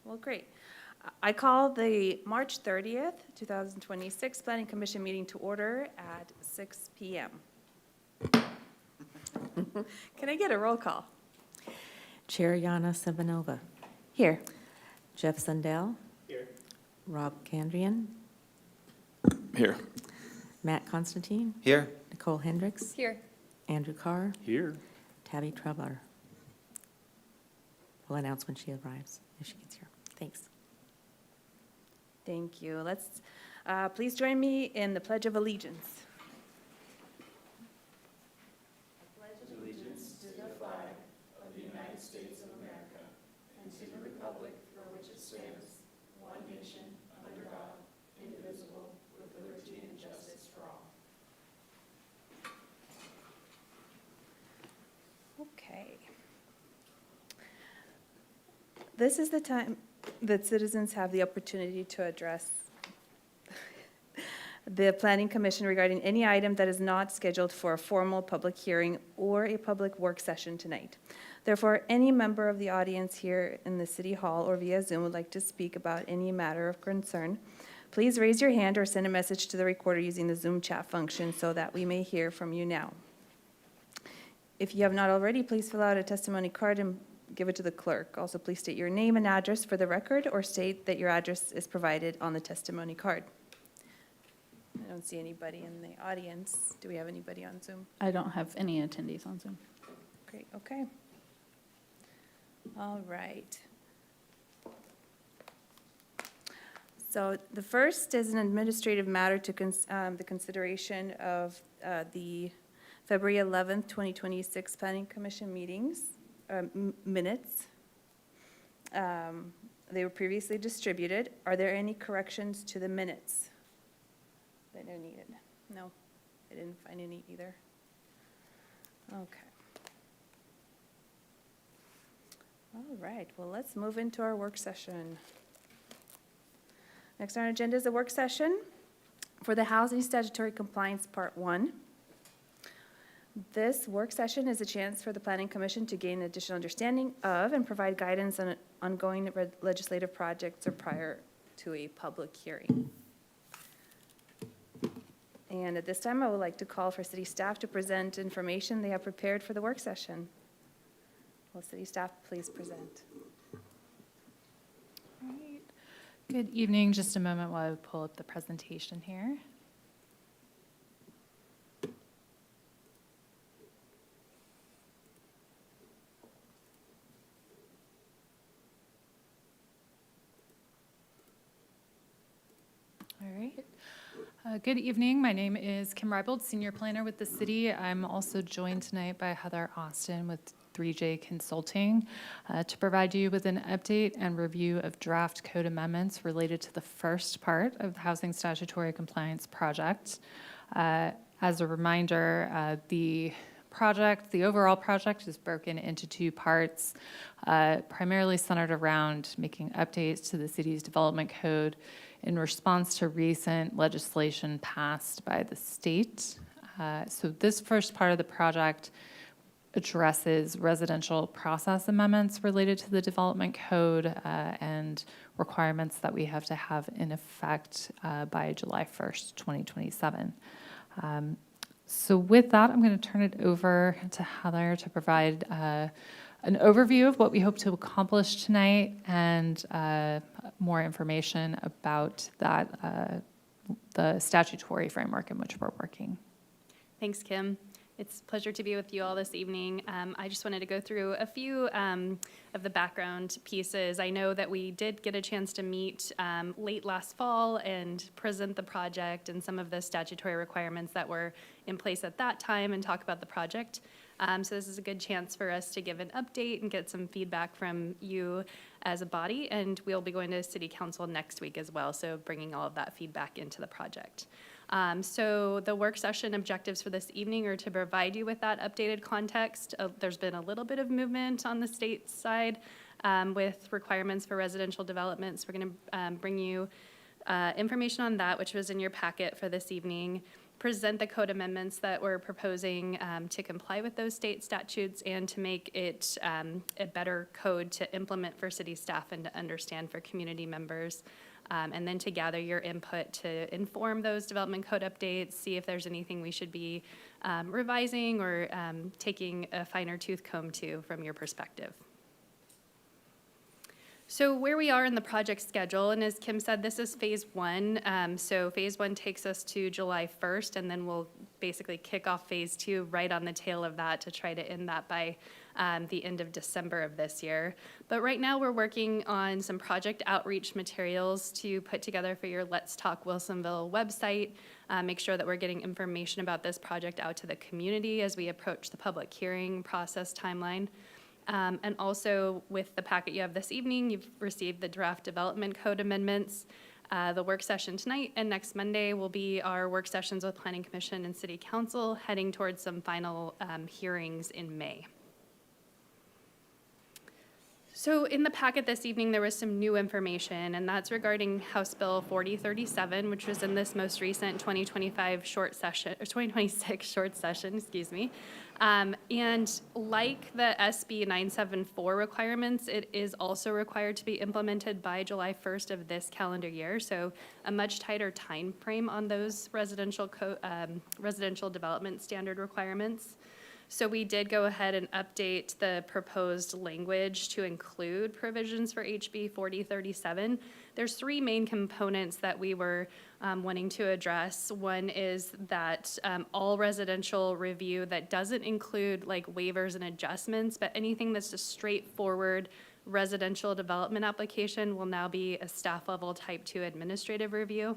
Well, great. I call the March 30th, 2026 Planning Commission meeting to order at 6 p.m. Can I get a roll call? Chair Yana Sabanova. Here. Jeff Sundell. Here. Rob Candrian. Here. Matt Constantine. Here. Nicole Hendricks. Here. Andrew Carr. Here. Tabby Trebler. We'll announce when she arrives, if she gets here. Thanks. Thank you. Let's please join me in the Pledge of Allegiance. Okay. This is the time that citizens have the opportunity to address the Planning Commission regarding any item that is not scheduled for a formal public hearing or a public work session tonight. Therefore, any member of the audience here in the City Hall or via Zoom would like to speak about any matter of concern, please raise your hand or send a message to the recorder using the Zoom chat function so that we may hear from you now. If you have not already, please fill out a testimony card and give it to the clerk. Also, please state your name and address for the record or state that your address is provided on the testimony card. I don't see anybody in the audience. Do we have anybody on Zoom? I don't have any attendees on Zoom. Great, okay. All right. So the first is an administrative matter to the consideration of the February 11th, 2026 Planning Commission meetings, minutes. They were previously distributed. Are there any corrections to the minutes that are needed? No, I didn't find any either. Okay. All right, well, let's move into our work session. Next on our agenda is a work session for the Housing Statutory Compliance Part 1. This work session is a chance for the Planning Commission to gain additional understanding of and provide guidance on ongoing legislative projects or prior to a public hearing. And at this time, I would like to call for city staff to present information they have prepared for the work session. Will city staff please present? All right. Good evening. Just a moment while I pull up the presentation here. All right. Good evening. My name is Kim Reibold, Senior Planner with the city. I'm also joined tonight by Heather Austin with 3J Consulting to provide you with an update and review of draft code amendments related to the first part of the Housing Statutory Compliance Project. As a reminder, the overall project is broken into two parts, primarily centered around making updates to the city's development code in response to recent legislation passed by the state. So this first part of the project addresses residential process amendments related to the development code and requirements that we have to have in effect by July 1st, 2027. So with that, I'm going to turn it over to Heather to provide an overview of what we hope to accomplish tonight and more information about that, the statutory framework in which we're working. Thanks, Kim. It's a pleasure to be with you all this evening. I just wanted to go through a few of the background pieces. I know that we did get a chance to meet late last fall and present the project and some of the statutory requirements that were in place at that time and talk about the project. So this is a good chance for us to give an update and get some feedback from you as a body, and we'll be going to City Council next week as well, so bringing all of that feedback into the project. So the work session objectives for this evening are to provide you with that updated context. There's been a little bit of movement on the state side with requirements for residential developments. We're going to bring you information on that, which was in your packet for this evening. present the code amendments that we're proposing to comply with those state statutes and to make it a better code to implement for city staff and to understand for community members. And then to gather your input to inform those development code updates, see if there's anything we should be revising or taking a finer tooth comb to from your perspective. So where we are in the project schedule, and as Kim said, this is phase one. So phase one takes us to July 1st, and then we'll basically kick off phase two right on the tail of that to try to end that by the end of December of this year. But right now we're working on some project outreach materials to put together for your Let's Talk Wilsonville website. Make sure that we're getting information about this project out to the community as we approach the public hearing process timeline. And also with the packet you have this evening, you've received the draft development code amendments. The work session tonight and next Monday will be our work sessions with Planning Commission and City Council, heading towards some final hearings in May. So in the packet this evening, there was some new information, and that's regarding House Bill 4037, which was in this most recent 2025 short session, or 2026 short session, excuse me. And like the SB 974 requirements, it is also required to be implemented by July 1st of this calendar year. So a much tighter time frame on those residential development standard requirements. So we did go ahead and update the proposed language to include provisions for HB 4037. There's three main components that we were wanting to address. One is that all residential review that doesn't include like waivers and adjustments, but anything that's a straightforward residential development application will now be a staff level type 2 administrative review.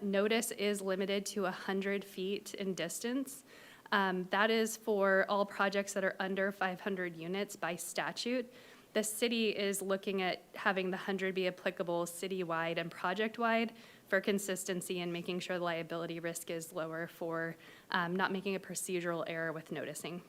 Notice is limited to 100 feet in distance. That is for all projects that are under 500 units by statute. The city is looking at having the 100 be applicable citywide and project-wide for consistency and making sure the liability risk is lower for not making a procedural error with noticing.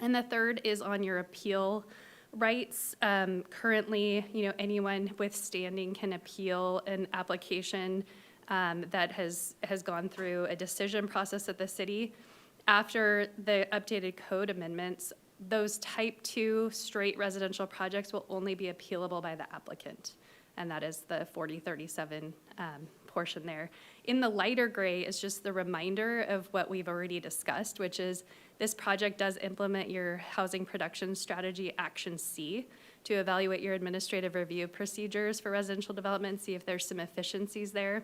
And the third is on your appeal rights. Currently, anyone with standing can appeal an application that has gone through a decision process at the city. After the updated code amendments, those type 2 straight residential projects will only be appealable by the applicant. And that is the 4037 portion there. In the lighter gray is just the reminder of what we've already discussed, which is this project does implement your housing production strategy action C to evaluate your administrative review procedures for residential development, see if there's some efficiencies there,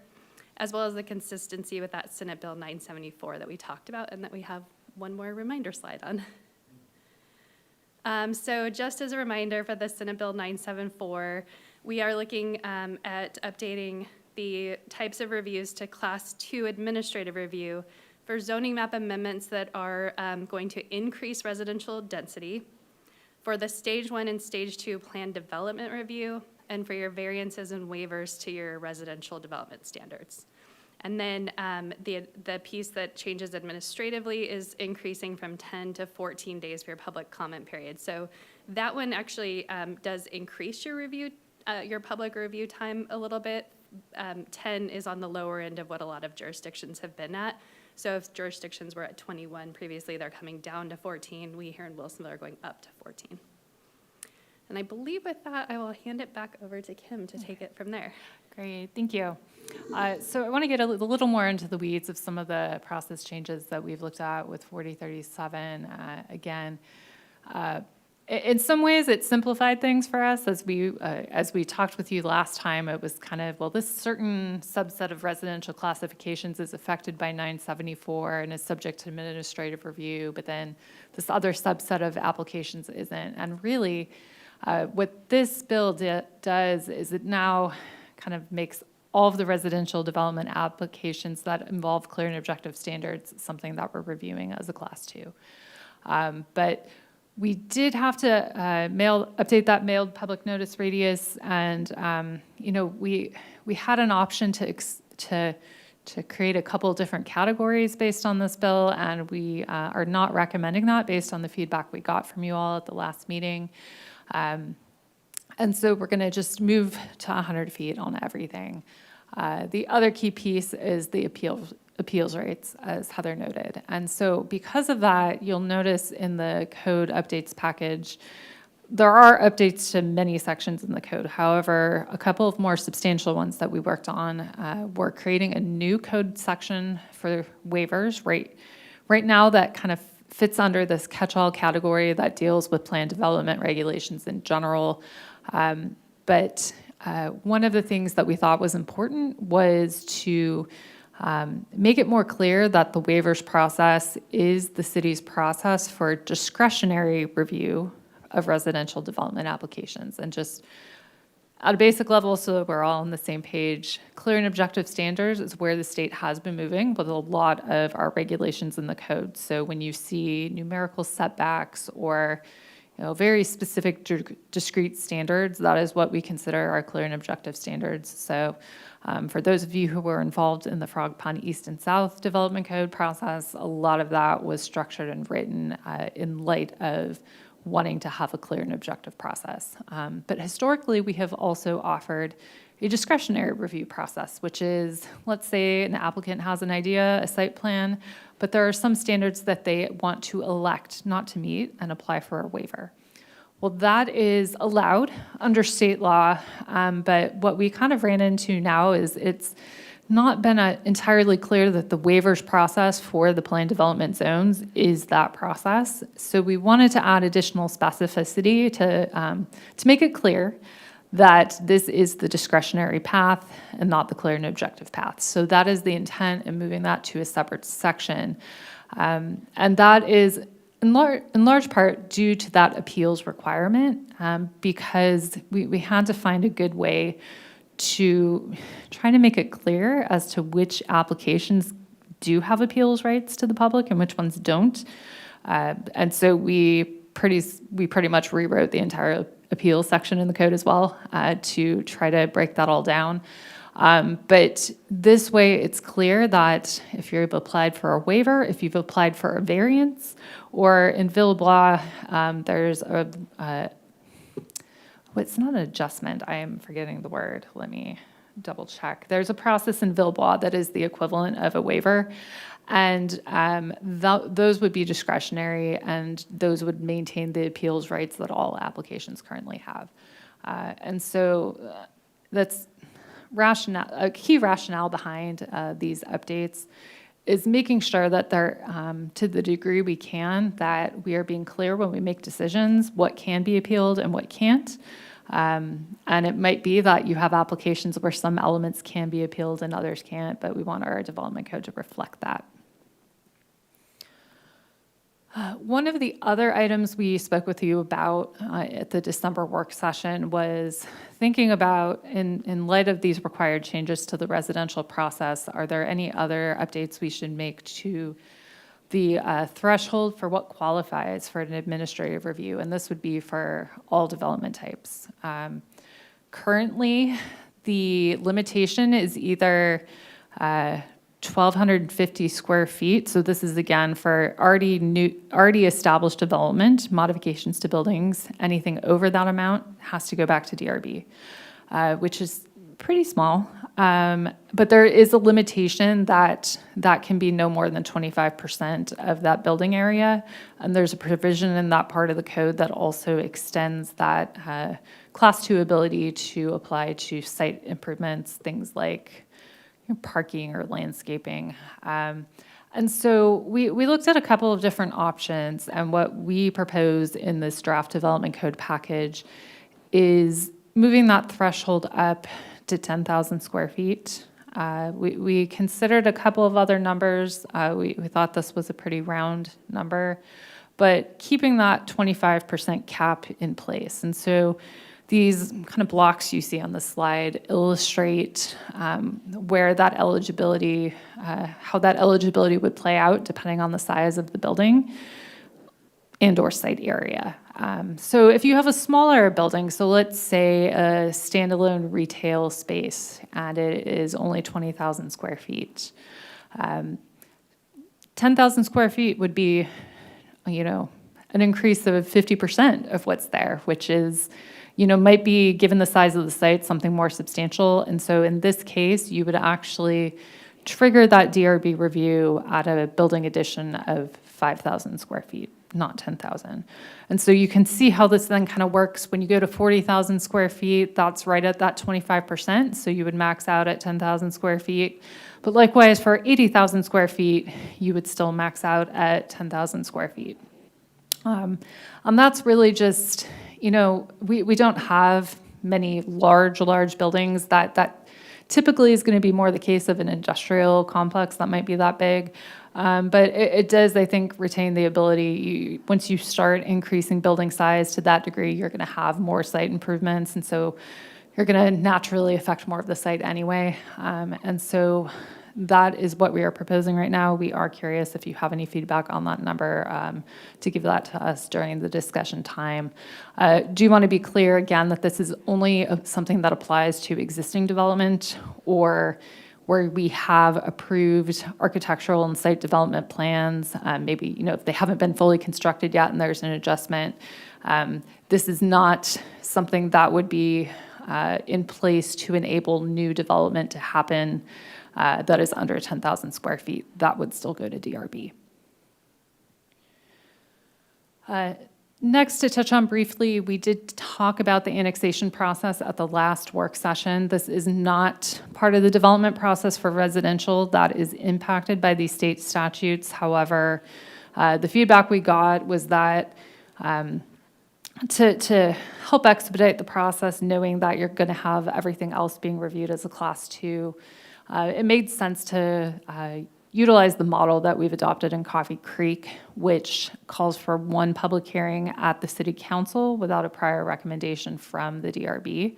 as well as the consistency with that Senate Bill 974 that we talked about and that we have one more reminder slide on. So just as a reminder for the Senate Bill 974, we are looking at updating the types of reviews to Class 2 administrative review for zoning map amendments that are going to increase residential density, for the Stage 1 and Stage 2 plan development review, and for your variances and waivers to your residential development standards. And then the piece that changes administratively is increasing from 10 to 14 days for your public comment period. So that one actually does increase your public review time a little bit. 10 is on the lower end of what a lot of jurisdictions have been at. So if jurisdictions were at 21 previously, they're coming down to 14. We here in Wilsonville are going up to 14. And I believe with that, I will hand it back over to Kim to take it from there. Great, thank you. So I want to get a little more into the weeds of some of the process changes that we've looked at with 4037. Again, in some ways, it simplified things for us. As we talked with you last time, it was kind of, well, this certain subset of residential classifications is affected by 974 and is subject to administrative review, but then this other subset of applications isn't. And really, what this bill does is it now kind of makes all of the residential development applications that involve clear and objective standards something that we're reviewing as a Class 2. But we did have to update that mailed public notice radius, and we had an option to create a couple different categories based on this bill, and we are not recommending that based on the feedback we got from you all at the last meeting. And so we're going to just move to 100 feet on everything. The other key piece is the appeals rights, as Heather noted. And so because of that, you'll notice in the code updates package, there are updates to many sections in the code. However, a couple of more substantial ones that we worked on were creating a new code section for waivers. Right now, that kind of fits under this catch-all category that deals with plan development regulations in general. But one of the things that we thought was important was to make it more clear that the waivers process is the city's process for discretionary review of residential development applications. And just at a basic level, so that we're all on the same page, clear and objective standards is where the state has been moving with a lot of our regulations in the code. So when you see numerical setbacks or very specific discrete standards, that is what we consider our clear and objective standards. So for those of you who were involved in the Frog Pond East and South Development Code process, a lot of that was structured and written in light of wanting to have a clear and objective process. But historically, we have also offered a discretionary review process, which is, let's say an applicant has an idea, a site plan, but there are some standards that they want to elect not to meet and apply for a waiver. Well, that is allowed under state law, but what we kind of ran into now is it's not been entirely clear that the waivers process for the plan development zones is that process. So we wanted to add additional specificity to make it clear that this is the discretionary path and not the clear and objective path. So that is the intent in moving that to a separate section. And that is in large part due to that appeals requirement, because we had to find a good way to try to make it clear as to which applications do have appeals rights to the public and which ones don't. And so we pretty much rewrote the entire appeals section in the code as well to try to break that all down. But this way it's clear that if you've applied for a waiver, if you've applied for a variance, or in Villebois, there's it's not an adjustment, I am forgetting the word, let me double check. There's a process in Villebois that is the equivalent of a waiver, and those would be discretionary, and those would maintain the appeals rights that all applications currently have. And so that's a key rationale behind these updates is making sure that they're, to the degree we can, that we are being clear when we make decisions, what can be appealed and what can't. And it might be that you have applications where some elements can be appealed and others can't, but we want our development code to reflect that. One of the other items we spoke with you about at the December work session was thinking about, in light of these required changes to the residential process, are there any other updates we should make to the threshold for what qualifies for an administrative review? And this would be for all development types. Currently, the limitation is either 1,250 square feet. So this is again for already established development, modifications to buildings. Anything over that amount has to go back to DRB, which is pretty small. But there is a limitation that can be no more than 25% of that building area. And there's a provision in that part of the code that also extends that Class 2 ability to apply to site improvements, things like parking or landscaping. And so we looked at a couple of different options, and what we proposed in this draft development code package is moving that threshold up to 10,000 square feet. We considered a couple of other numbers. We thought this was a pretty round number, but keeping that 25% cap in place. And so these kind of blocks you see on the slide illustrate where that eligibility, how that eligibility would play out depending on the size of the building and or site area. So if you have a smaller building, so let's say a standalone retail space and it is only 20,000 square feet, 10,000 square feet would be, an increase of 50% of what's there, which is, might be, given the size of the site, something more substantial. And so in this case, you would actually, trigger that DRB review at a building addition of 5,000 square feet, not 10,000. And so you can see how this then kind of works. When you go to 40,000 square feet, that's right at that 25%. So you would max out at 10,000 square feet. But likewise, for 80,000 square feet, you would still max out at 10,000 square feet. And that's really just, we don't have many large buildings. That typically is going to be more the case of an industrial complex that might be that big. But it does, I think, retain the ability, once you start increasing building size to that degree, you're going to have more site improvements. And so you're going to naturally affect more of the site anyway. And so that is what we are proposing right now. We are curious if you have any feedback on that number to give that to us during the discussion time. Do you want to be clear again that this is only something that applies to existing development or where we have approved architectural and site development plans, maybe, if they haven't been fully constructed yet and there's an adjustment. This is not something that would be in place to enable new development to happen that is under 10,000 square feet. That would still go to DRB. Next, to touch on briefly, we did talk about the annexation process at the last work session. This is not part of the development process for residential that is impacted by these state statutes. However, the feedback we got was that to help expedite the process, knowing that you're going to have everything else being reviewed as a Class 2, it made sense to utilize the model that we've adopted in Coffee Creek, which calls for one public hearing at the City Council without a prior recommendation from the DRB.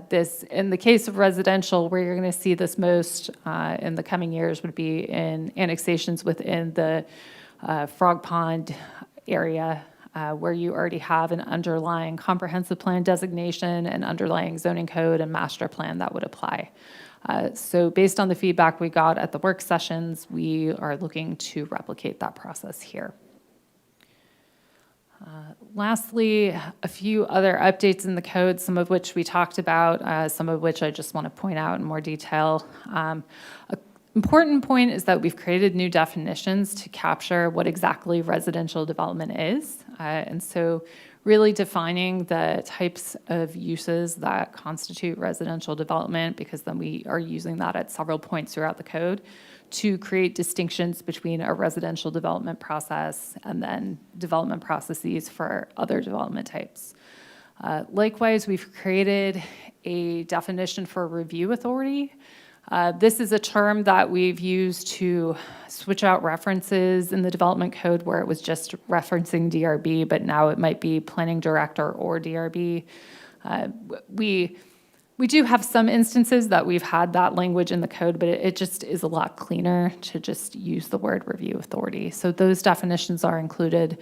This, in the case of residential, where you're going to see this most in the coming years would be in annexations within the Frog Pond area, where you already have an underlying comprehensive plan designation and underlying zoning code and master plan that would apply. So based on the feedback we got at the work sessions, we are looking to replicate that process here. Lastly, a few other updates in the code, some of which we talked about, some of which I just want to point out in more detail. An important point is that we've created new definitions to capture what exactly residential development is. And so really defining the types of uses that constitute residential development, because then we are using that at several points throughout the code to create distinctions between a residential development process and then development processes for other development types. Likewise, we've created a definition for review authority. This is a term that we've used to switch out references in the development code where it was just referencing DRB, but now it might be planning director or DRB. We do have some instances that we've had that language in the code, but it just is a lot cleaner to just use the word review authority. So those definitions are included.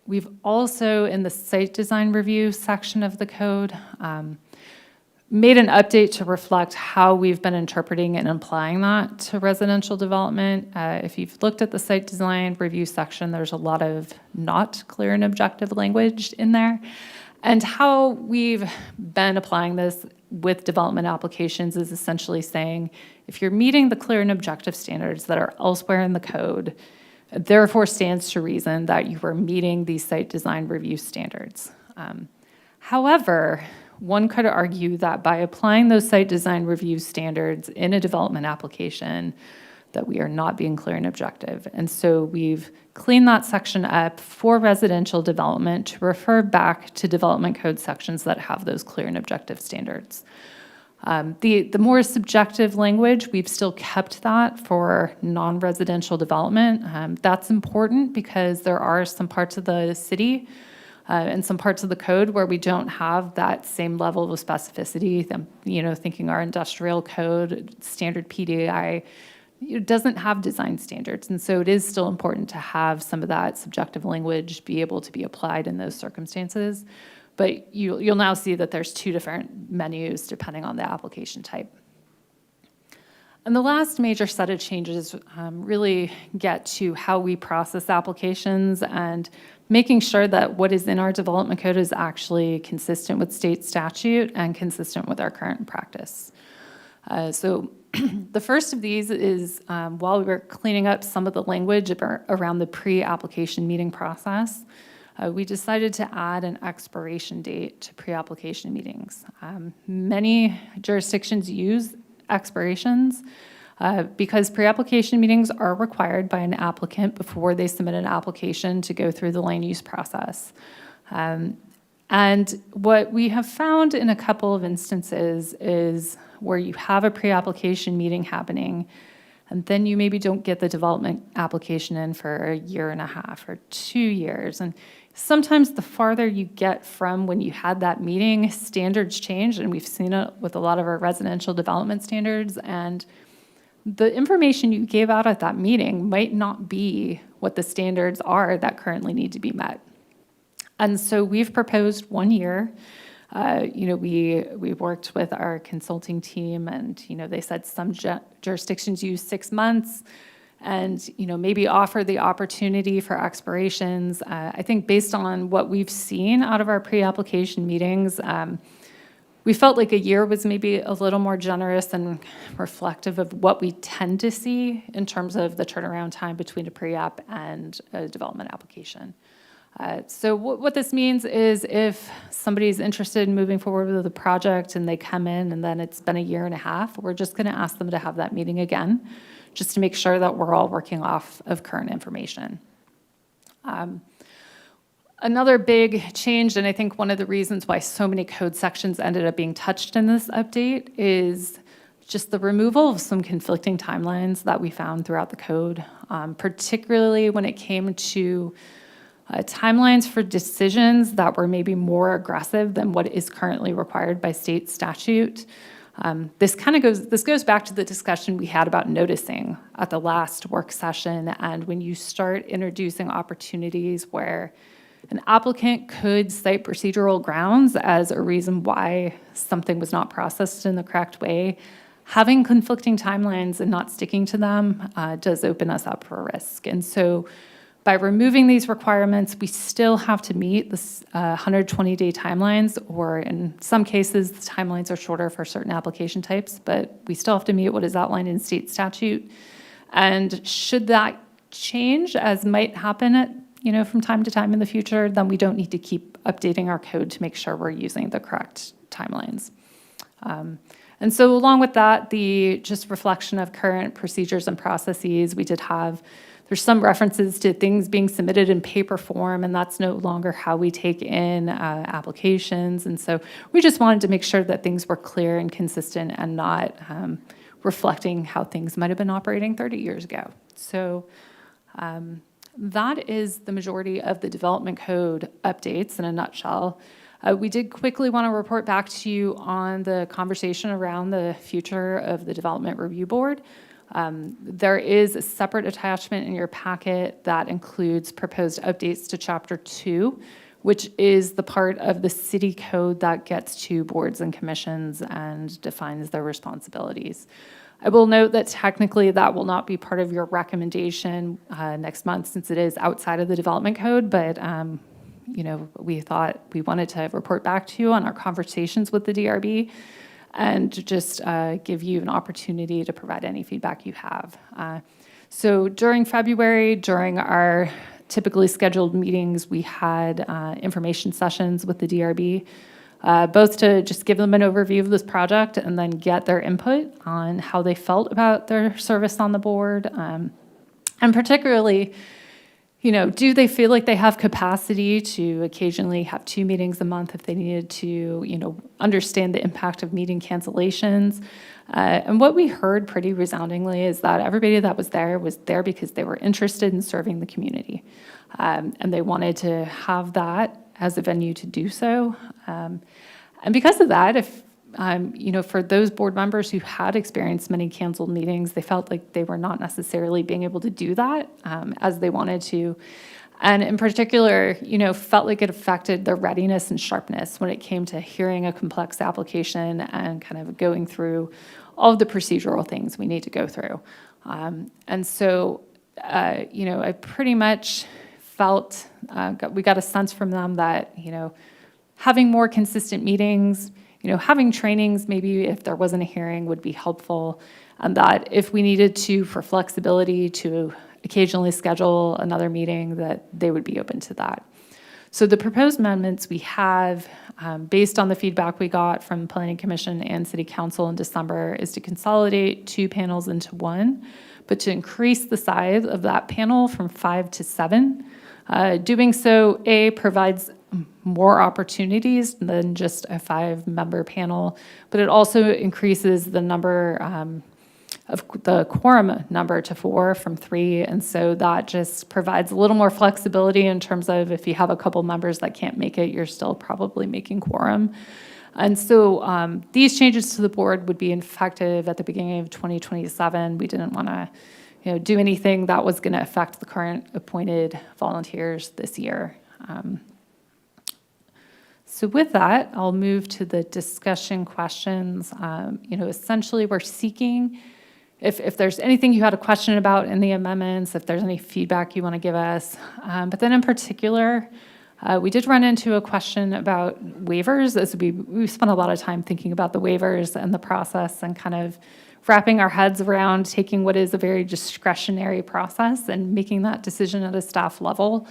We've also, in the site design review section of the code, made an update to reflect how we've been interpreting and applying that to residential development. If you've looked at the site design review section, there's a lot of not clear and objective language in there. And how we've been applying this with development applications is essentially saying, if you're meeting the clear and objective standards that are elsewhere in the code, therefore stands to reason that you are meeting these site design review standards. However, one could argue that by applying those site design review standards in a development application, that we are not being clear and objective. And so we've cleaned that section up for residential development to refer back to development code sections that have those clear and objective standards. The more subjective language, we've still kept that for non-residential development. That's important because there are some parts of the city and some parts of the code where we don't have that same level of specificity. Thinking our industrial code, standard PDI, it doesn't have design standards. And so it is still important to have some of that subjective language be able to be applied in those circumstances. But you'll now see that there's two different menus depending on the application type. And the last major set of changes really get to how we process applications and making sure that what is in our development code is actually consistent with state statute and consistent with our current practice. So the first of these is while we were cleaning up some of the language around the pre-application meeting process, we decided to add an expiration date to pre-application meetings. Many jurisdictions use expirations because pre-application meetings are required by an applicant before they submit an application to go through the land use process. And what we have found in a couple of instances is where you have a pre-application meeting happening, and then you maybe don't get the development application in for a year and a half or 2 years. And sometimes the farther you get from when you had that meeting, standards change, and we've seen it with a lot of our residential development standards, and the information you gave out at that meeting might not be what the standards are that currently need to be met. And so we've proposed 1 year. We worked with our consulting team, and they said some jurisdictions use 6 months, and maybe offer the opportunity for expirations. I think based on what we've seen out of our pre-application meetings, we felt like a year was maybe a little more generous and reflective of what we tend to see in terms of the turnaround time between a pre-app and a development application. So what this means is if somebody's interested in moving forward with the project and they come in and then it's been a year and a half, we're just going to ask them to have that meeting again, just to make sure that we're all working off of current information. Another big change, and I think one of the reasons why so many code sections ended up being touched in this update, is just the removal of some conflicting timelines that we found throughout the code, particularly when it came to timelines for decisions that were maybe more aggressive than what is currently required by state statute. This goes back to the discussion we had about noticing at the last work session, and when you start introducing opportunities where an applicant could cite procedural grounds as a reason why something was not processed in the correct way, having conflicting timelines and not sticking to them does open us up for risk. And so by removing these requirements, we still have to meet the 120-day timelines, or in some cases, the timelines are shorter for certain application types, but we still have to meet what is outlined in state statute. And should that change, as might happen from time to time in the future, then we don't need to keep updating our code to make sure we're using the correct timelines. And so along with that, the just reflection of current procedures and processes, there's some references to things being submitted in paper form, and that's no longer how we take in applications. And so we just wanted to make sure that things were clear and consistent and not reflecting how things might have been operating 30 years ago. So that is the majority of the development code updates in a nutshell. We did quickly want to report back to you on the conversation around the future of the Development Review Board. There is a separate attachment in your packet that includes proposed updates to Chapter 2, which is the part of the city code that gets to boards and commissions and defines their responsibilities. I will note that technically that will not be part of your recommendation next month, since it is outside of the development code, but we thought we wanted to report back to you on our conversations with the DRB and just give you an opportunity to provide any feedback you have. So during February, during our typically scheduled meetings, we had information sessions with the DRB, both to just give them an overview of this project and then get their input on how they felt about their service on the board. And particularly, do they feel like they have capacity to occasionally have 2 meetings a month if they needed to, understand the impact of meeting cancellations? And what we heard pretty resoundingly is that everybody that was there because they were interested in serving the community. And they wanted to have that as a venue to do so. And because of that, if for those board members who had experienced many canceled meetings, they felt like they were not necessarily being able to do that as they wanted to. And in particular, felt like it affected their readiness and sharpness when it came to hearing a complex application and kind of going through all of the procedural things we need to go through. And so, I pretty much felt, we got a sense from them that, having more consistent meetings, having trainings, maybe if there wasn't a hearing, would be helpful. And that if we needed to, for flexibility, to occasionally schedule another meeting, that they would be open to that. So the proposed amendments we have, based on the feedback we got from Planning Commission and City Council in December, is to consolidate 2 panels into 1, but to increase the size of that panel from 5 to 7. Doing so, A, provides more opportunities than just a 5-member panel, but it also increases the number of the quorum number to 4 from 3, and so that just provides a little more flexibility in terms of if you have a couple members that can't make it, you're still probably making quorum. And so these changes to the board would be effective at the beginning of 2027. We didn't want to do anything that was going to affect the current appointed volunteers this year. So with that, I'll move to the discussion questions. Essentially, we're seeking, if there's anything you had a question about in the amendments, if there's any feedback you want to give us. But then in particular, we did run into a question about waivers, as we spent a lot of time thinking about the waivers and the process and kind of wrapping our heads around taking what is a very discretionary process and making that decision at a staff level.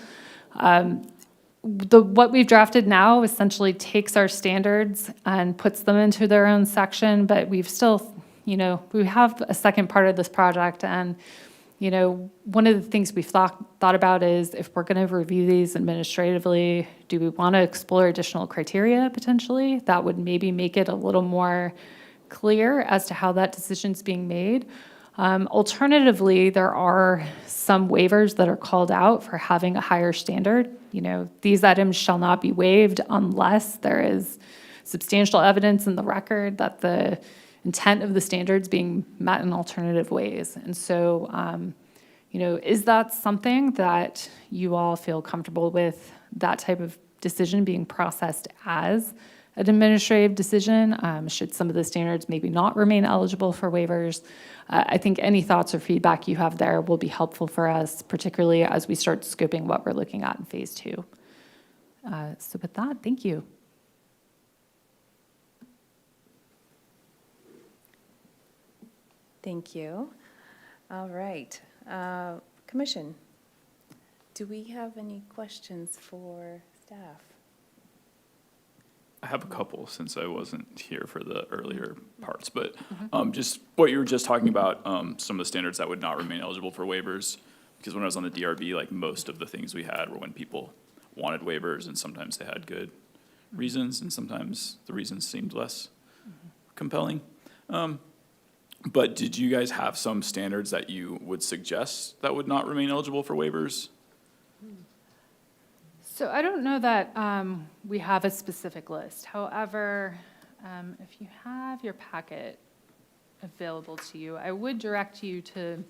What we've drafted now essentially takes our standards and puts them into their own section, but we've still, we have a second part of this project, and one of the things we've thought about is if we're going to review these administratively, do we want to explore additional criteria potentially that would maybe make it a little more clear as to how that decision's being made? Alternatively, there are some waivers that are called out for having a higher standard. These items shall not be waived unless there is substantial evidence in the record that the intent of the standards being met in alternative ways. And so, is that something that you all feel comfortable with, that type of decision being processed as an administrative decision? Should some of the standards maybe not remain eligible for waivers? I think any thoughts or feedback you have there will be helpful for us, particularly as we start scoping what we're looking at in phase 2. So with that, thank you. Thank you. All right. Commission, do we have any questions for staff? I have a couple since I wasn't here for the earlier parts, but just what you were just talking about, some of the standards that would not remain eligible for waivers, because when I was on the DRB, like most of the things we had were when people wanted waivers, and sometimes they had good reasons, and sometimes the reasons seemed less compelling. But did you guys have some standards that you would suggest that would not remain eligible for waivers? So I don't know that we have a specific list. However, if you have your packet available to you, I would direct you to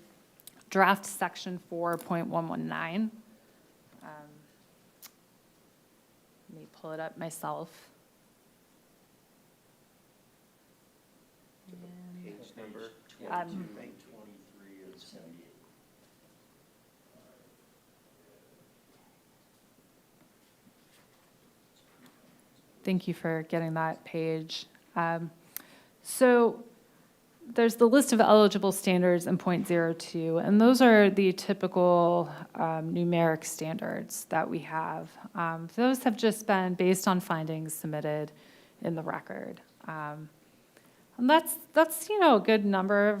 draft section 4.119. Let me pull it up myself. Page number 22, 23 of 78. Thank you for getting that page. So there's the list of eligible standards in .02, and those are the typical numeric standards that we have. Those have just been based on findings submitted in the record. And that's a good number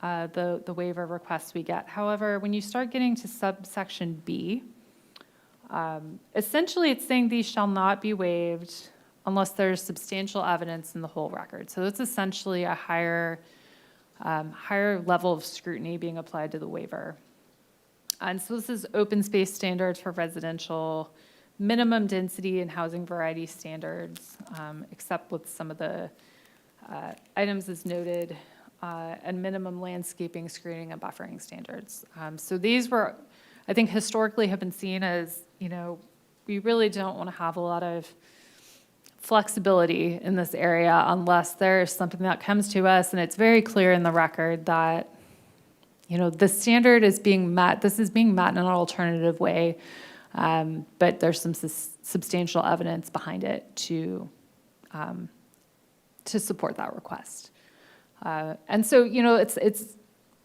of the waiver requests we get. However, when you start getting to subsection B, essentially it's saying these shall not be waived unless there's substantial evidence in the whole record. So it's essentially a higher level of scrutiny being applied to the waiver. And so this is open space standards for residential, minimum density and housing variety standards, except with some of the items as noted, and minimum landscaping, screening, and buffering standards. So these were, I think, historically have been seen as, we really don't want to have a lot of flexibility in this area unless there's something that comes to us and it's very clear in the record that, the standard is being met, this is being met in an alternative way, but there's some substantial evidence behind it to to support that request. And so,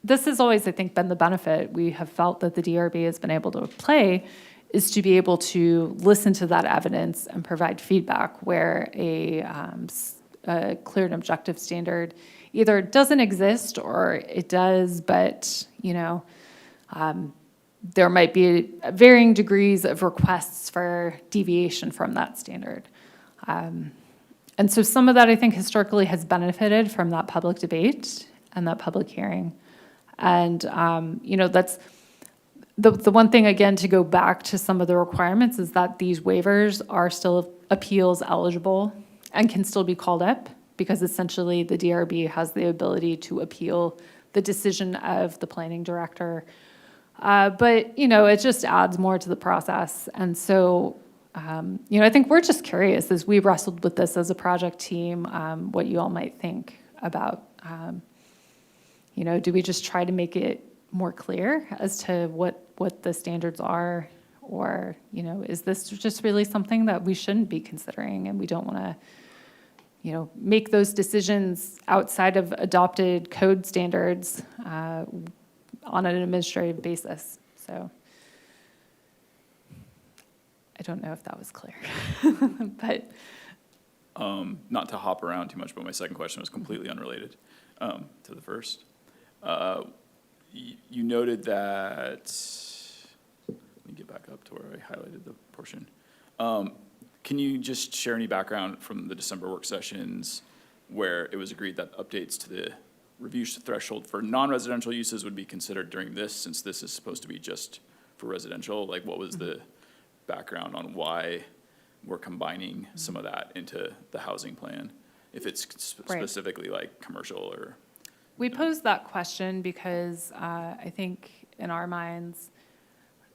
this has always, I think, been the benefit we have felt that the DRB has been able to play, is to be able to listen to that evidence and provide feedback where a clear and objective standard either doesn't exist or it does, but, there might be varying degrees of requests for deviation from that standard. And so some of that, I think, historically has benefited from that public debate and that public hearing. And, that's the one thing, again, to go back to some of the requirements is that these waivers are still appeals eligible and can still be called up, because essentially the DRB has the ability to appeal the decision of the planning director. But, it just adds more to the process. And so, I think we're just curious, as we wrestled with this as a project team, what you all might think about, do we just try to make it more clear as to what the standards are? Or, is this just really something that we shouldn't be considering and we don't want to, make those decisions outside of adopted code standards on an administrative basis? So I don't know if that was clear, but. Not to hop around too much, but my second question was completely unrelated to the first. You noted that, let me get back up to where I highlighted the portion. Can you just share any background from the December work sessions where it was agreed that updates to the review threshold for non-residential uses would be considered during this, since this is supposed to be just for residential? Like, what was the background on why we're combining some of that into the housing plan, if it's specifically like commercial or? We posed that question because I think in our minds,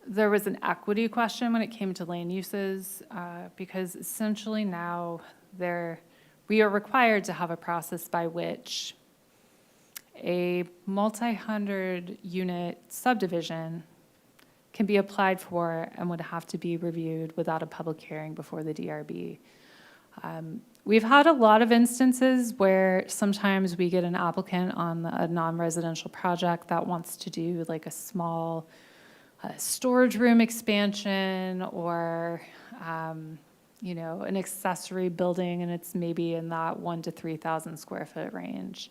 there was an equity question when it came to land uses, because essentially now we are required to have a process by which a multi-hundred unit subdivision can be applied for and would have to be reviewed without a public hearing before the DRB. We've had a lot of instances where sometimes we get an applicant on a non-residential project that wants to do like a small storage room expansion or, an accessory building, and it's maybe in that 1,000 to 3,000 square foot range.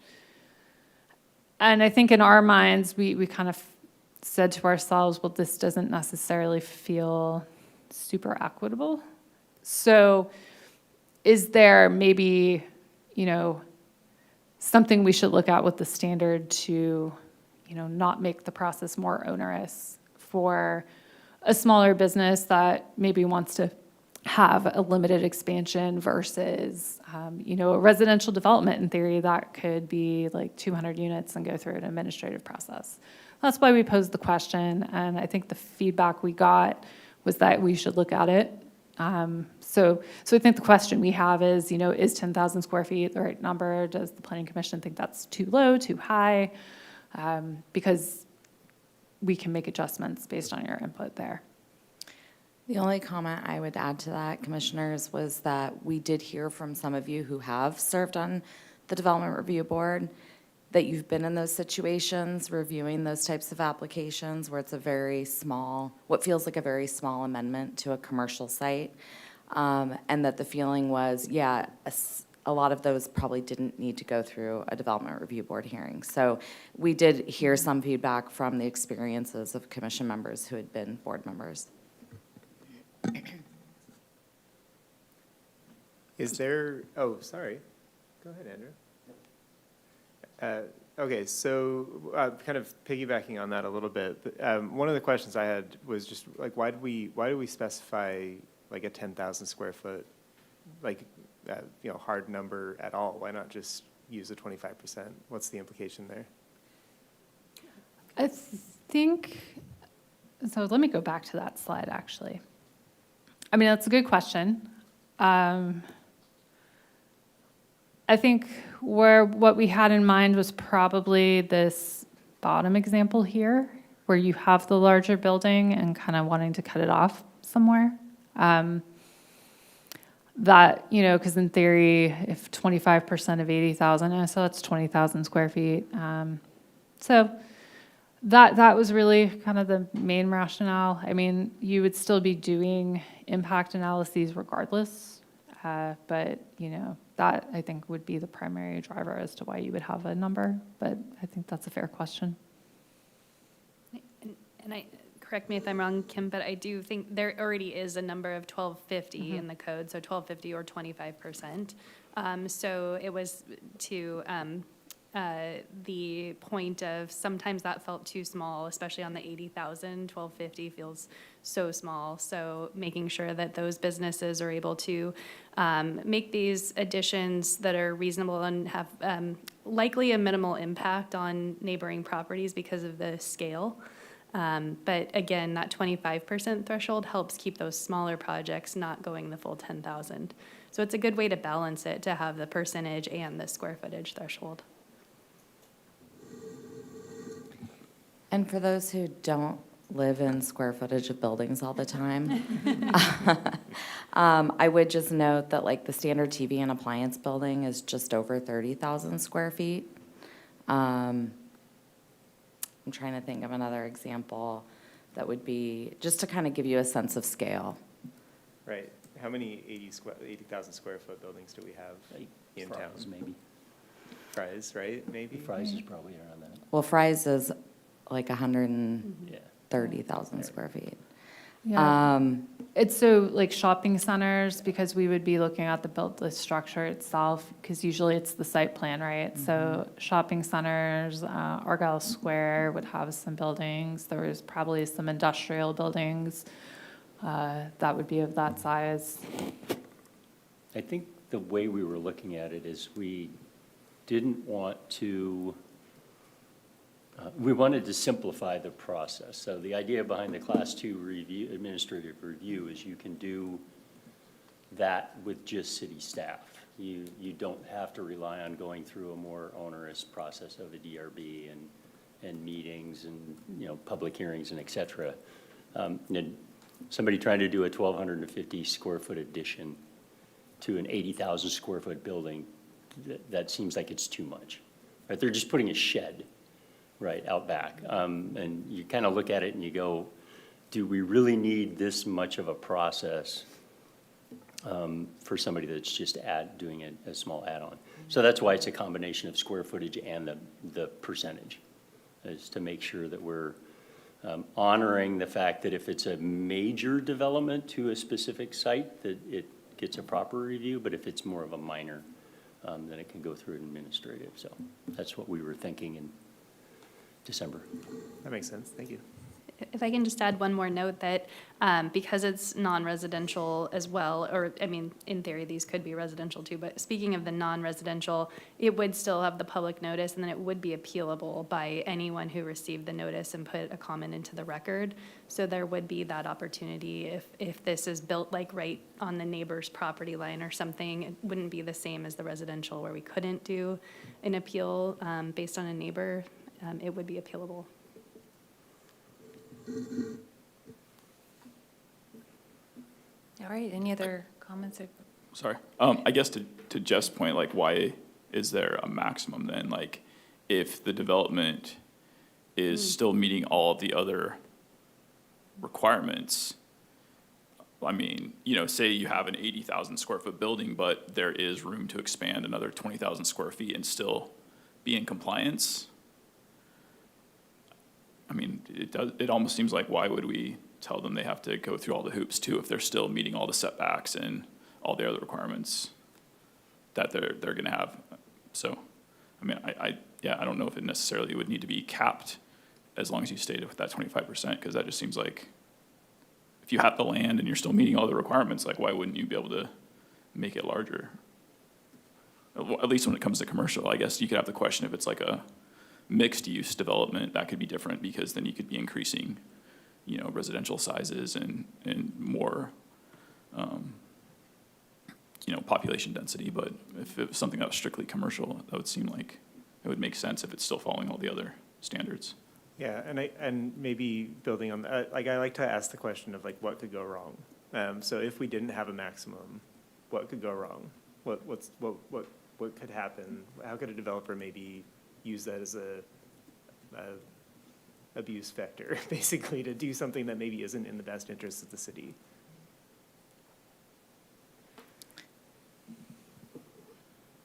And I think in our minds, we kind of said to ourselves, well, this doesn't necessarily feel super equitable. So is there maybe, something we should look at with the standard to, not make the process more onerous for a smaller business that maybe wants to have a limited expansion versus, a residential development in theory that could be like 200 units and go through an administrative process. That's why we posed the question, and I think the feedback we got was that we should look at it. So I think the question we have is, is 10,000 square feet the right number? Does the Planning Commission think that's too low, too high? Because we can make adjustments based on your input there. The only comment I would add to that, Commissioners, was that we did hear from some of you who have served on the Development Review Board that you've been in those situations, reviewing those types of applications where it's a very small, what feels like a very small amendment to a commercial site, and that the feeling was, a lot of those probably didn't need to go through a Development Review Board hearing. So we did hear some feedback from the experiences of commission members who had been board members. Is there, sorry. Go ahead, Andrew. Okay, so kind of piggybacking on that a little bit, one of the questions I had was just like, why do we specify like a 10,000 square foot, hard number at all? Why not just use a 25%? What's the implication there? I think, so let me go back to that slide, actually. I mean, that's a good question. I think what we had in mind was probably this bottom example here, where you have the larger building and kind of wanting to cut it off somewhere. that, because in theory, if 25% of 80,000, so that's 20,000 square feet. So that was really kind of the main rationale. I mean, you would still be doing impact analyses regardless, but, that I think would be the primary driver as to why you would have a number, but I think that's a fair question. And correct me if I'm wrong, Kim, but I do think there already is a number of 1250 in the code, so 1250 or 25%. So it was to the point of sometimes that felt too small, especially on the 80,000, 1250 feels so small. So making sure that those businesses are able to make these additions that are reasonable and have likely a minimal impact on neighboring properties because of the scale. But again, that 25% threshold helps keep those smaller projects not going the full 10,000. So it's a good way to balance it, to have the percentage and the square footage threshold. And for those who don't live in square footage of buildings all the time, I would just note that like the standard TV and appliance building is just over 30,000 square feet. I'm trying to think of another example that would be, just to kind of give you a sense of scale. Right. How many 80,000 square foot buildings do we have Like in Fry's, town? maybe. Fry's, right? Maybe? Fry's is probably around that. Well, Fry's is like 130,000 Yeah. square feet. Yeah. It's so like shopping centers, because we would be looking at the structure itself, because usually it's the site plan, right? So shopping centers, Argyle Square would have some buildings. There was probably some industrial buildings that would be of that size. I think the way we were looking at it is we didn't want to, we wanted to simplify the process. So the idea behind the Class 2 review, administrative review, is you can do that with just city staff. You don't have to rely on going through a more onerous process of a DRB and meetings and, public hearings and et cetera. And somebody trying to do a 1,250 square foot addition to an 80,000 square foot building, that seems like it's too much. Right? They're just putting a shed right out back. And you kind of look at it and you go, do we really need this much of a process for somebody that's just doing a small add-on? So that's why it's a combination of square footage and the percentage, is to make sure that we're honoring the fact that if it's a major development to a specific site, that it gets a proper review, but if it's more of a minor, then it can go through administrative. So that's what we were thinking in December. That makes sense. Thank you. If I can just add one more note that because it's non-residential as well, or I mean, in theory, these could be residential too, but speaking of the non-residential, it would still have the public notice, and then it would be appealable by anyone who received the notice and put a comment into the record. So there would be that opportunity if this is built like right on the neighbor's property line or something. It wouldn't be the same as the residential where we couldn't do an appeal based on a neighbor. It would be appealable. All right, any other comments? Sorry. I guess to Jeff's point, like, why is there a maximum then? Like, if the development is still meeting all of the other requirements, I mean, say you have an 80,000 square foot building, but there is room to expand another 20,000 square feet and still be in compliance. I mean, it almost seems like, why would we tell them they have to go through all the hoops too if they're still meeting all the setbacks and all the other requirements that they're gonna have? So, I mean, I don't know if it necessarily would need to be capped as long as you stayed with that 25%, because that just seems like, if you have the land and you're still meeting all the requirements, like, why wouldn't you be able to make it larger? At least when it comes to commercial, I guess you could have the question, if it's like a mixed-use development, that could be different, because then you could be increasing, residential sizes and more, population density. But if it was something that was strictly commercial, that would seem like it would make sense if it's still following all the other standards. Yeah, and maybe building on, I like to ask the question of like, what could go wrong? So if we didn't have a maximum, what could go wrong? What could happen? How could a developer maybe use that as a abuse vector, basically, to do something that maybe isn't in the best interest of the city?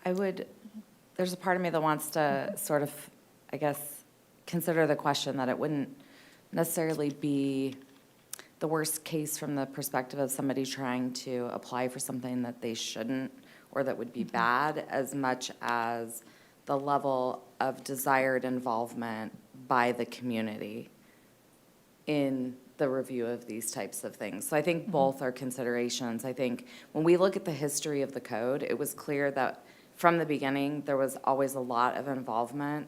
There's a part of me that wants to sort of, I guess, consider the question that it wouldn't necessarily be the worst case from the perspective of somebody trying to apply for something that they shouldn't or that would be bad, as much as the level of desired involvement by the community in the review of these types of things. So I think both are considerations. I think when we look at the history of the code, it was clear that from the beginning, there was always a lot of involvement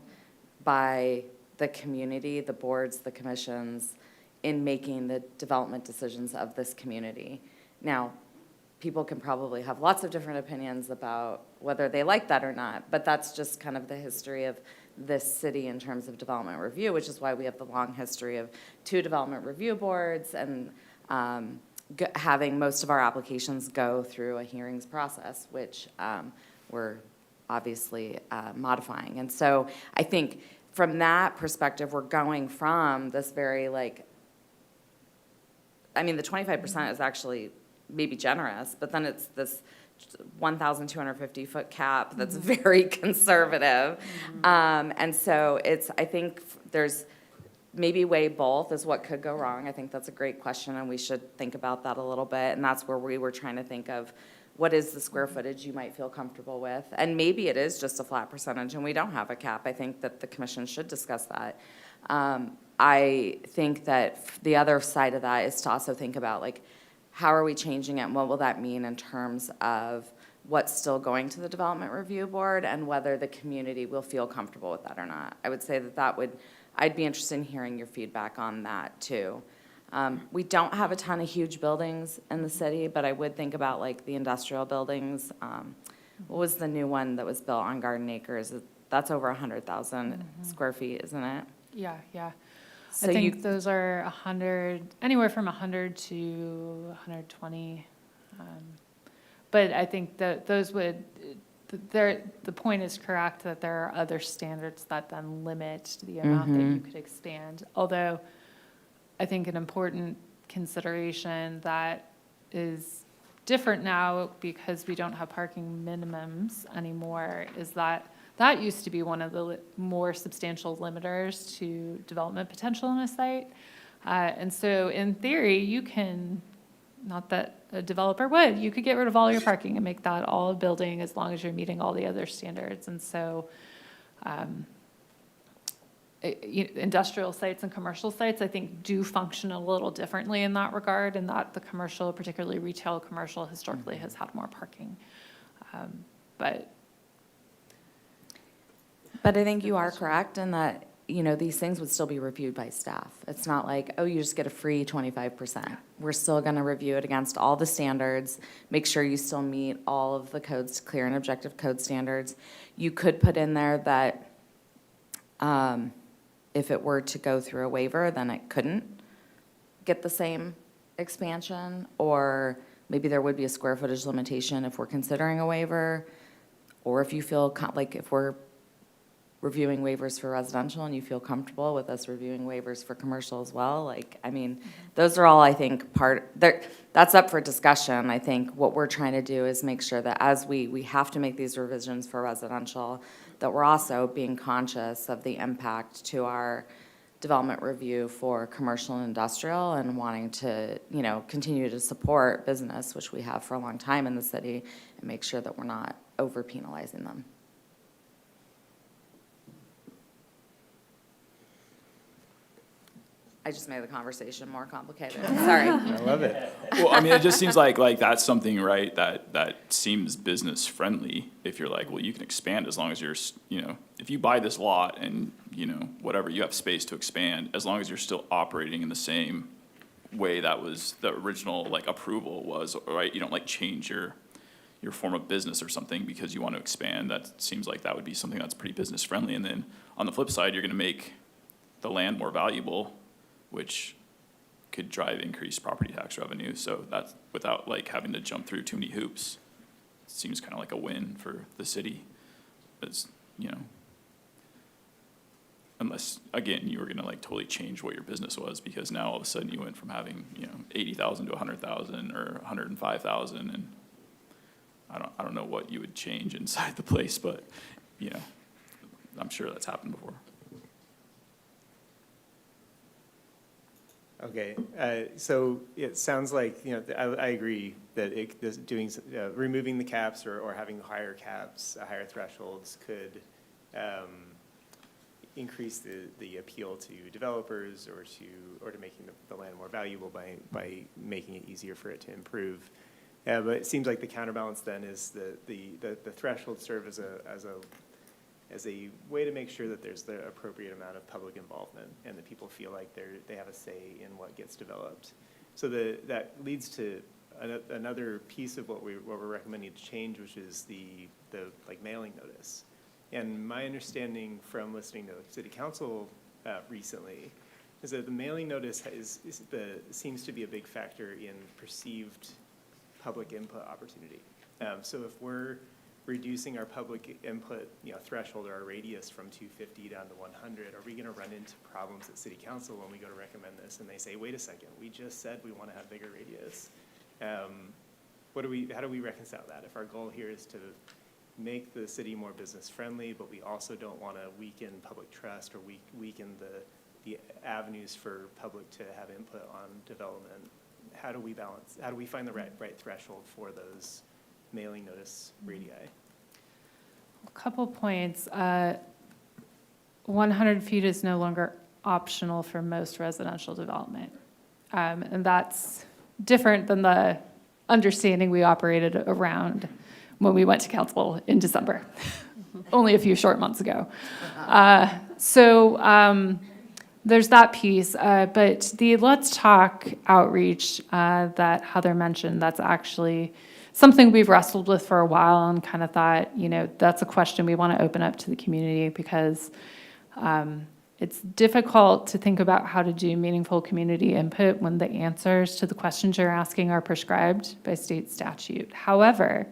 by the community, the boards, the commissions, in making the development decisions of this community. Now, people can probably have lots of different opinions about whether they like that or not, but that's just kind of the history of this city in terms of development review, which is why we have the long history of 2 development review boards and having most of our applications go through a hearings process, which we're obviously modifying. And so I think from that perspective, we're going from this very the 25% is actually maybe generous, but then it's this 1,250 foot cap that's very conservative. And so I think there's maybe weigh both is what could go wrong. I think that's a great question, and we should think about that a little bit. And that's where we were trying to think of what is the square footage you might feel comfortable with. And maybe it is just a flat percentage and we don't have a cap. I think that the commission should discuss that. I think that the other side of that is to also think about how are we changing it and what will that mean in terms of what's still going to the development review board and whether the community will feel comfortable with that or not. I would say I'd be interested in hearing your feedback on that too. We don't have a ton of huge buildings in the city, but I would think about the industrial buildings. What was the new one that was built on Garden Acres? That's over 100,000 square feet, isn't it? Yeah, yeah. So I think those are 100, anywhere from 100 to 120. But I think that those would, the point is correct that there are other standards that then limit the amount that you could expand. Although I think an important consideration that is different now because we don't have parking minimums anymore is that used to be one of the more substantial limiters to development potential in a site. And so in theory, you can, not that a developer would, you could get rid of all your parking and make that all a building as long as you're meeting all the other standards. And so industrial sites and commercial sites, I think, do function a little differently in that regard, and that the commercial, particularly retail commercial, historically has had more parking. But I think you are correct in that, these things would still be reviewed by staff. It's not like, oh, you just get a free 25%. We're still going to review it against all the standards, make sure you still meet all of the codes, clear and objective code standards. You could put in there that if it were to go through a waiver, then it couldn't get the same expansion, or maybe there would be a square footage limitation if we're considering a waiver, or if you feel if we're reviewing waivers for residential and you feel comfortable with us reviewing waivers for commercial as well. Those are all, I think, that's up for discussion. I think what we're trying to do is make sure that as we have to make these revisions for residential, that we're also being conscious of the impact to our development review for commercial and industrial, and wanting to, continue to support business, which we have for a long time in the city, and make sure that we're not over penalizing them. I just made the conversation more complicated. Sorry. I love it. Well, it just seems like that's something, right, that seems business friendly. If you're well, you can expand as long as you're, if you buy this lot and, whatever, you have space to expand, as long as you're still operating in the same way that was the original, approval was, right? You don't, change your form of business or something because you want to expand. That seems like that would be something that's pretty business friendly. And then on the flip side, you're going to make the land more valuable, which could drive increased property tax revenue. So that's without having to jump through too many hoops. seems kind of like a win for the city. As, you know, unless, again, you were gonna like totally change what your business was, because now all of a sudden you went from having, 80,000 to 100,000 or 105,000, and I don't know what you would change inside the place, but, I'm sure that's happened before. Okay, so it sounds like, I agree that removing the caps or having higher caps, higher thresholds could increase the appeal to developers or to making the land more valuable by making it easier for it to improve. But it seems like the counterbalance then is the thresholds serve as a way to make sure that there's the appropriate amount of public involvement and that people feel like they have a say in what gets developed. So that leads to another piece of what we're recommending to change, which is the mailing notice. And my understanding from listening to City Council recently is that the mailing notice seems to be a big factor in perceived public input opportunity. So if we're reducing our public input, threshold or our radius from 250 down to 100, are we going to run into problems at City Council when we go to recommend this and they say, wait a second, we just said we want to have bigger radius? How do we reconcile that? If our goal here is to make the city more business friendly, but we also don't want to weaken public trust or weaken the avenues for public to have input on development, how do we find the right threshold for those mailing notice radii? A couple points. 100 feet is no longer optional for most residential development. And that's different than the understanding we operated around when we went to council in December, only a few short months ago. So there's that piece, but the Let's Talk outreach that Heather mentioned, that's actually something we've wrestled with for a while and kind of thought, that's a question we want to open up to the community, because it's difficult to think about how to do meaningful community input when the answers to the questions you're asking are prescribed by state statute. However,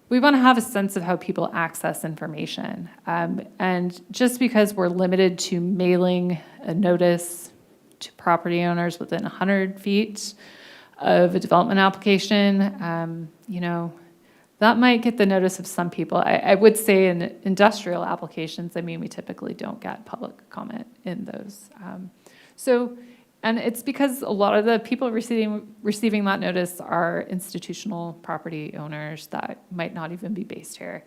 we want to have a sense of how people access information. And just because we're limited to mailing a notice to property owners within 100 feet of a development application, that might get the notice of some people. I would say in industrial applications, we typically don't get public comment in those. And it's because a lot of the people receiving that notice are institutional property owners that might not even be based here.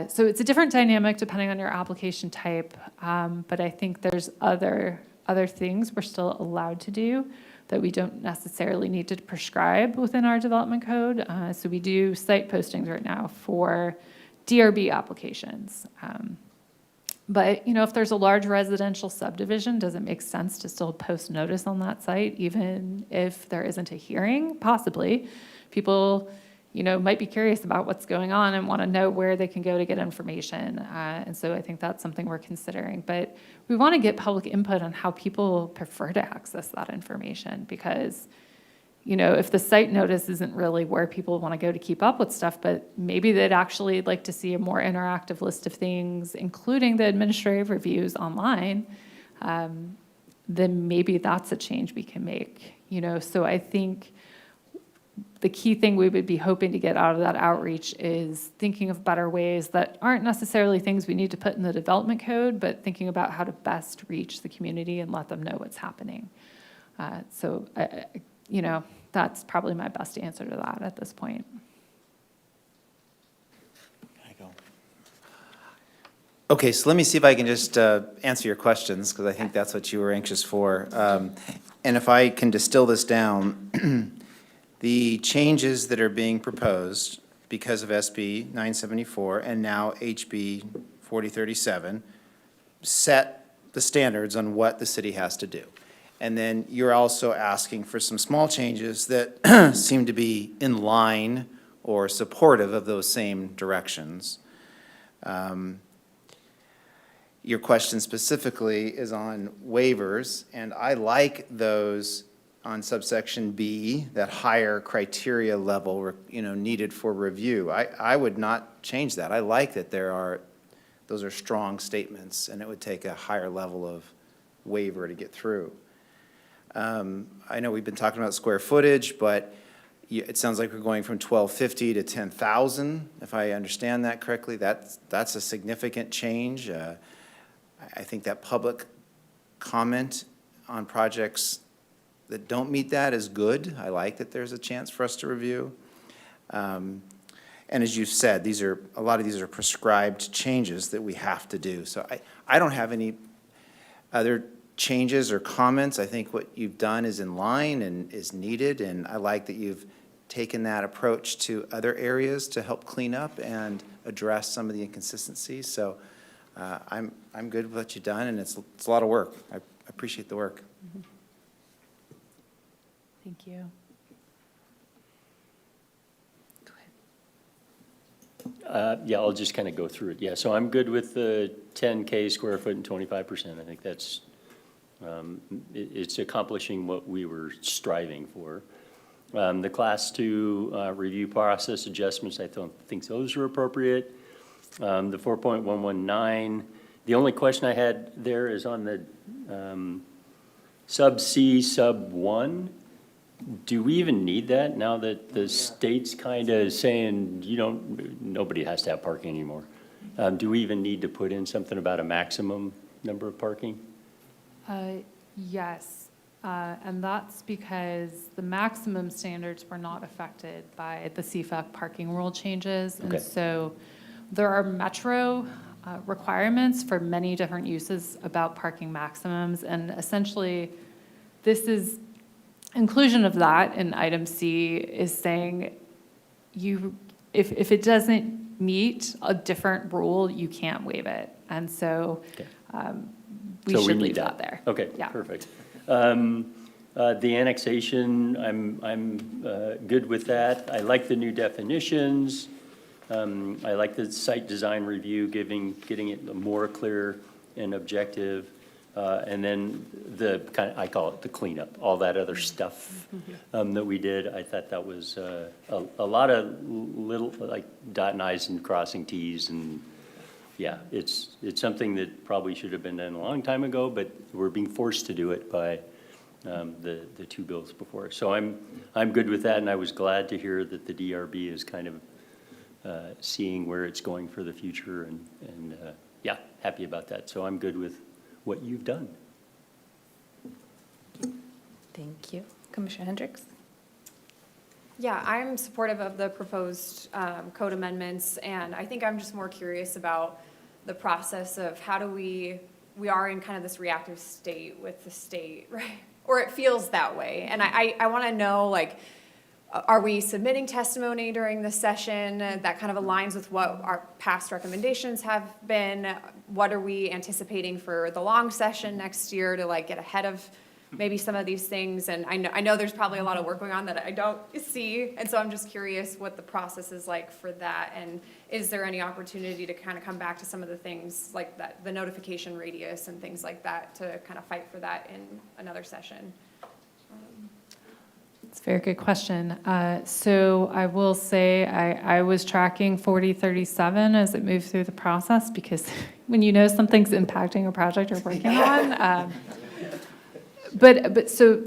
So it's a different dynamic depending on your application type, but I think there's other things we're still allowed to do that we don't necessarily need to prescribe within our development code. So we do site postings right now for DRB applications. But, if there's a large residential subdivision, does it make sense to still post notice on that site, even if there isn't a hearing? Possibly. People, might be curious about what's going on and want to know where they can go to get information. And so I think that's something we're considering. But we want to get public input on how people prefer to access that information, because if the site notice isn't really where people want to go to keep up with stuff, but maybe they'd actually like to see a more interactive list of things, including the administrative reviews online, then maybe that's a change we can make. So I think the key thing we would be hoping to get out of that outreach is thinking of better ways that aren't necessarily things we need to put in the development code, but thinking about how to best reach the community and let them know what's happening. That's probably my best answer to that at this point. Can I go? Okay, so let me see if I can just answer your questions, because I think that's what you were anxious for. And if I can distill this down, the changes that are being proposed because of SB 974 and now HB 4037 set the standards on what the city has to do. And then you're also asking for some small changes that seem to be in line or supportive of those same directions. Your question specifically is on waivers, and I like those on subsection B, that higher criteria level, needed for review. I would not change that. I like that those are strong statements, and it would take a higher level of waiver to get through. I know we've been talking about square footage, but it sounds like we're going from 1,250 to 10,000, if I understand that correctly. That's a significant change. I think that public comment on projects that don't meet that is good. I like that there's a chance for us to review. And as you've said, a lot of these are prescribed changes that we have to do. So I don't have any other changes or comments. I think what you've done is in line and is needed, and I like that you've taken that approach to other areas to help clean up and address some of the inconsistencies. So I'm good with what you've done, and it's a lot of work. I appreciate the work. Thank you. Yeah, I'll just kind of go through it. Yeah, so I'm good with the 10K square foot and 25%. I think that's, it's accomplishing what we were striving for. The class 2 review process adjustments, I don't think those are appropriate. The 4.119, the only question I had there is on the sub C, sub 1. Do we even need that now that the state's kind of saying nobody has to have parking anymore? Do we even need to put in something about a maximum number of parking? Yes, and that's because the maximum standards were not affected by the CFAC parking rule changes. Okay. And so there are metro requirements for many different uses about parking maximums. And essentially, this is inclusion of that in item C is saying if it doesn't meet a different rule, you can't waive it. And so Okay. we So should need leave that there. Okay, Yeah. perfect. The annexation, I'm good with that. I like the new definitions. I like the site design review, getting it more clear and objective. And then I call it the cleanup, all that other stuff that we did. I thought that was a lot of little, like dotting i's and crossing t's, and yeah, it's something that probably should have been done a long time ago, but we're being forced to do it by the two bills before. So I'm good with that, and I was glad to hear that the DRB is kind of seeing where it's going for the future, and yeah, happy about that. So I'm good with what you've done. Thank you. Commissioner Hendricks? Yeah, I'm supportive of the proposed code amendments, and I think I'm just more curious about the process of how do we are in kind of this reactive state with the state, right? Or it feels that way. And I want to know, like, are we submitting testimony during the session that kind of aligns with what our past recommendations have been? What are we anticipating for the long session next year to like get ahead of maybe some of these things? And I know there's probably a lot of work going on that I don't see. And so I'm just curious what the process is like for that. And is there any opportunity to kind of come back to some of the things like that, the notification radius and things like that, to kind of fight for that in another session? It's a very good question. So I will say I was tracking 4037 as it moved through the process, because when you know something's impacting a project you're working on. But so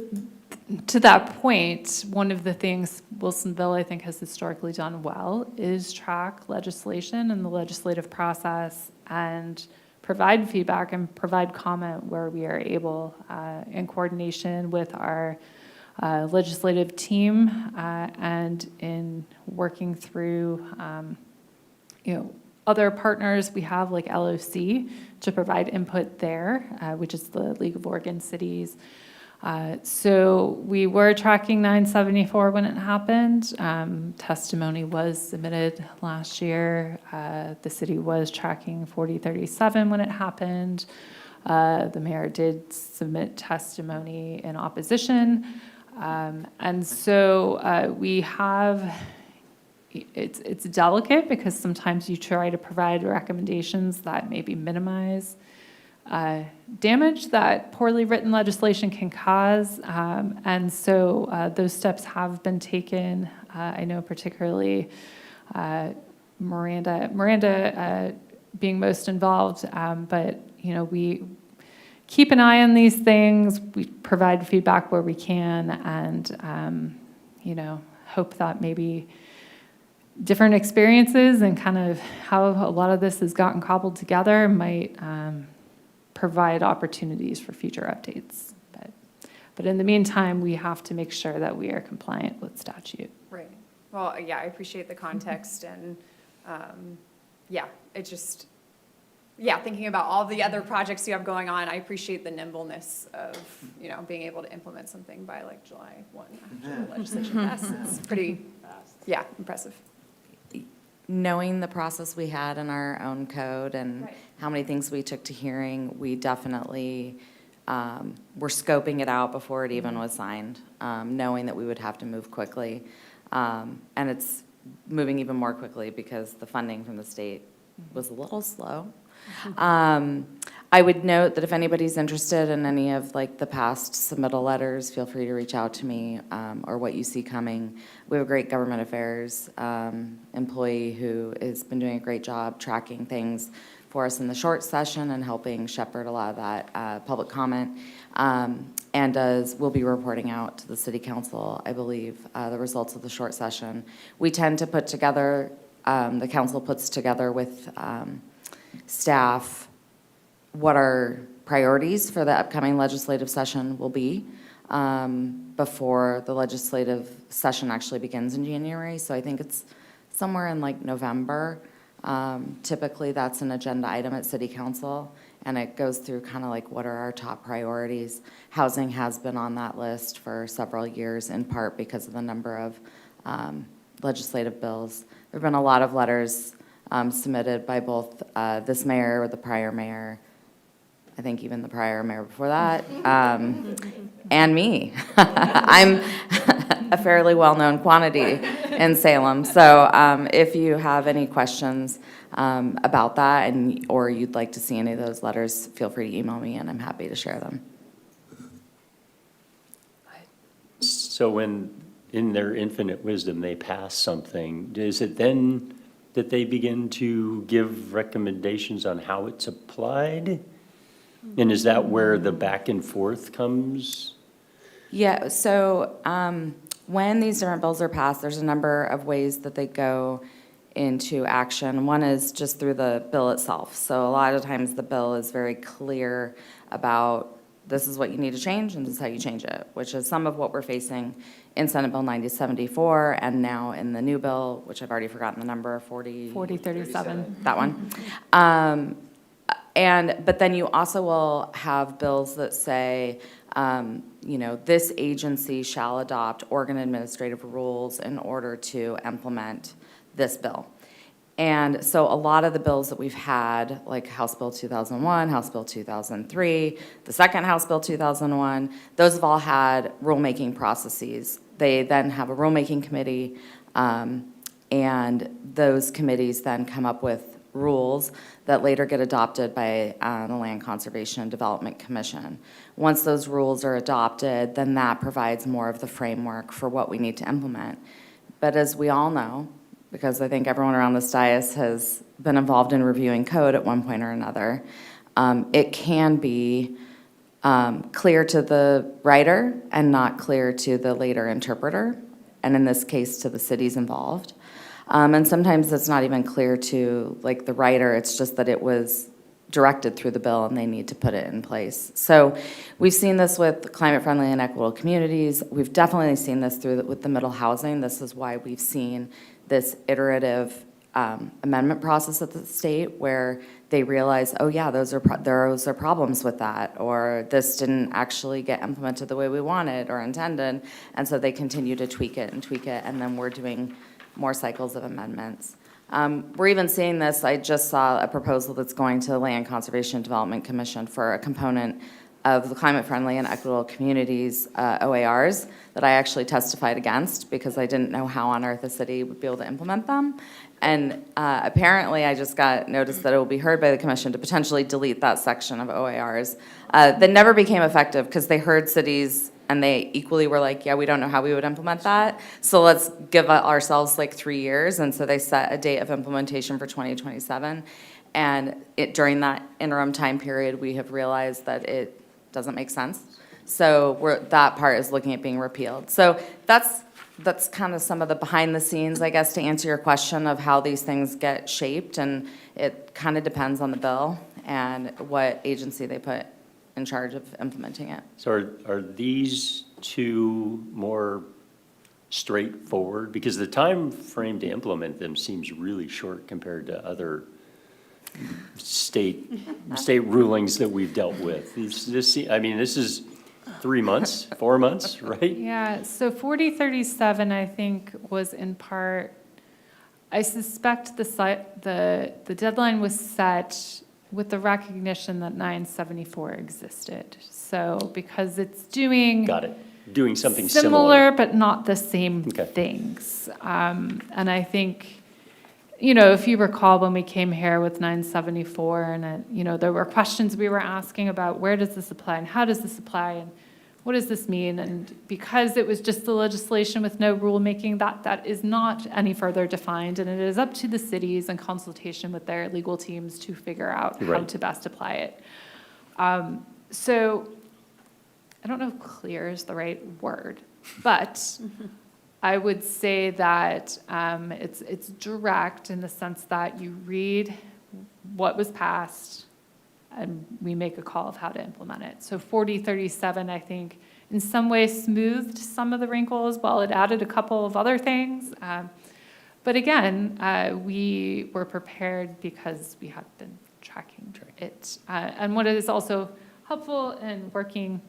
to that point, one of the things Wilsonville, I think, has historically done well is track legislation and the legislative process and provide feedback and provide comment where we are able, in coordination with our legislative team, and in working through, other partners we have like LOC to provide input there, which is the League of Oregon Cities. So we were tracking 974 when it happened. Testimony was submitted last year. The city was tracking 4037 when it happened. The mayor did submit testimony in opposition. And so we have, it's delicate because sometimes you try to provide recommendations that maybe minimize damage that poorly written legislation can cause. And so those steps have been taken. I know particularly Miranda being most involved, but we keep an eye on these things. We provide feedback where we can, and hope that maybe different experiences and kind of how a lot of this has gotten cobbled together might provide opportunities for future updates. But in the meantime, we have to make sure that we are compliant with statute. Right. Well, yeah, I appreciate the context and, it just, thinking about all the other projects you have going on, I appreciate the nimbleness of, being able to implement something by like July 1 after the legislation passes. It's pretty, impressive. Knowing the process we had in our own code and Right. how many things we took to hearing, we definitely were scoping it out before it even was signed, knowing that we would have to move quickly. And it's moving even more quickly because the funding from the state was a little slow. I would note that if anybody's interested in any of like the past submittal letters, feel free to reach out to me, or what you see coming. We have a great government affairs employee who has been doing a great job tracking things for us in the short session and helping shepherd a lot of that public comment, and will be reporting out to the city council, I believe, the results of the short session. We tend to put together, the council puts together with staff what our priorities for the upcoming legislative session will be before the legislative session actually begins in January. So I think it's somewhere in like November. Typically, that's an agenda item at City Council, and it goes through kind of like what are our top priorities. Housing has been on that list for several years, in part because of the number of legislative bills. There have been a lot of letters submitted by both this mayor or the prior mayor, I think even the prior mayor before that, and me. I'm a fairly well-known quantity in Salem. So if you have any questions about that or you'd like to see any of those letters, feel free to email me and I'm happy to share them. So when, in their infinite wisdom, they pass something, is it then that they begin to give recommendations on how it's applied? And is that where the back and forth comes? Yeah, so when these different bills are passed, there's a number of ways that they go into action. One is just through the bill itself. So a lot of times the bill is very clear about this is what you need to change and this is how you change it, which is some of what we're facing in Senate Bill 9074 and now in the new bill, which I've already forgotten the number, 4037. that one. But then you also will have bills that say, this agency shall adopt organ administrative rules in order to implement this bill. And so a lot of the bills that we've had, like House Bill 2001, House Bill 2003, the second House Bill 2001, those have all had rulemaking processes. They then have a rulemaking committee, and those committees then come up with rules that later get adopted by the Land Conservation and Development Commission. Once those rules are adopted, then that provides more of the framework for what we need to implement. But as we all know, because I think everyone around this dais has been involved in reviewing code at one point or another, it can be clear to the writer and not clear to the later interpreter, and in this case to the cities involved. And sometimes it's not even clear to like the writer, it's just that it was directed through the bill and they need to put it in place. So we've seen this with climate-friendly and equitable communities. We've definitely seen this with the middle housing. This is why we've seen this iterative amendment process at the state where they realize, oh yeah, those are problems with that, or this didn't actually get implemented the way we wanted or intended, and so they continue to tweak it, and then we're doing more cycles of amendments. We're even seeing this, I just saw a proposal that's going to the Land Conservation and Development Commission for a component of the climate-friendly and equitable communities, OARs, that I actually testified against because I didn't know how on earth the city would be able to implement them. And apparently, I just got notice that it will be heard by the commission to potentially delete that section of OARs. That never became effective because they heard cities and they equally were like, yeah, we don't know how we would implement that. So let's give ourselves like 3 years. And so they set a date of implementation for 2027. And during that interim time period, we have realized that it doesn't make sense. So that part is looking at being repealed. So that's kind of some of the behind the scenes, I guess, to answer your question of how these things get shaped. And it kind of depends on the bill and what agency they put in charge of implementing it. So are these two more straightforward? Because the time frame to implement them seems really short compared to other state rulings that we've dealt with. This is 3 months, 4 months, right? Yeah, so 4037, I think, was in part, I suspect the deadline was set with the recognition that 974 existed. So because it's doing. Got it. Doing something Similar, but not the same Okay. things. And I think, if you recall when we came here with 974 and, there were questions we were asking about where does this apply and how does this apply and what does this mean? And because it was just the legislation with no rulemaking, that is not any further defined. And it is up to the cities in consultation with their legal teams to figure out how Right. to best apply it. So I don't know if clear is the right word, but I would say that it's direct in the sense that you read what was passed and we make a call of how to implement it. So 4037, I think, in some ways smoothed some of the wrinkles while it added a couple of other things. But again, we were prepared because we had been tracking it. And what is also helpful in working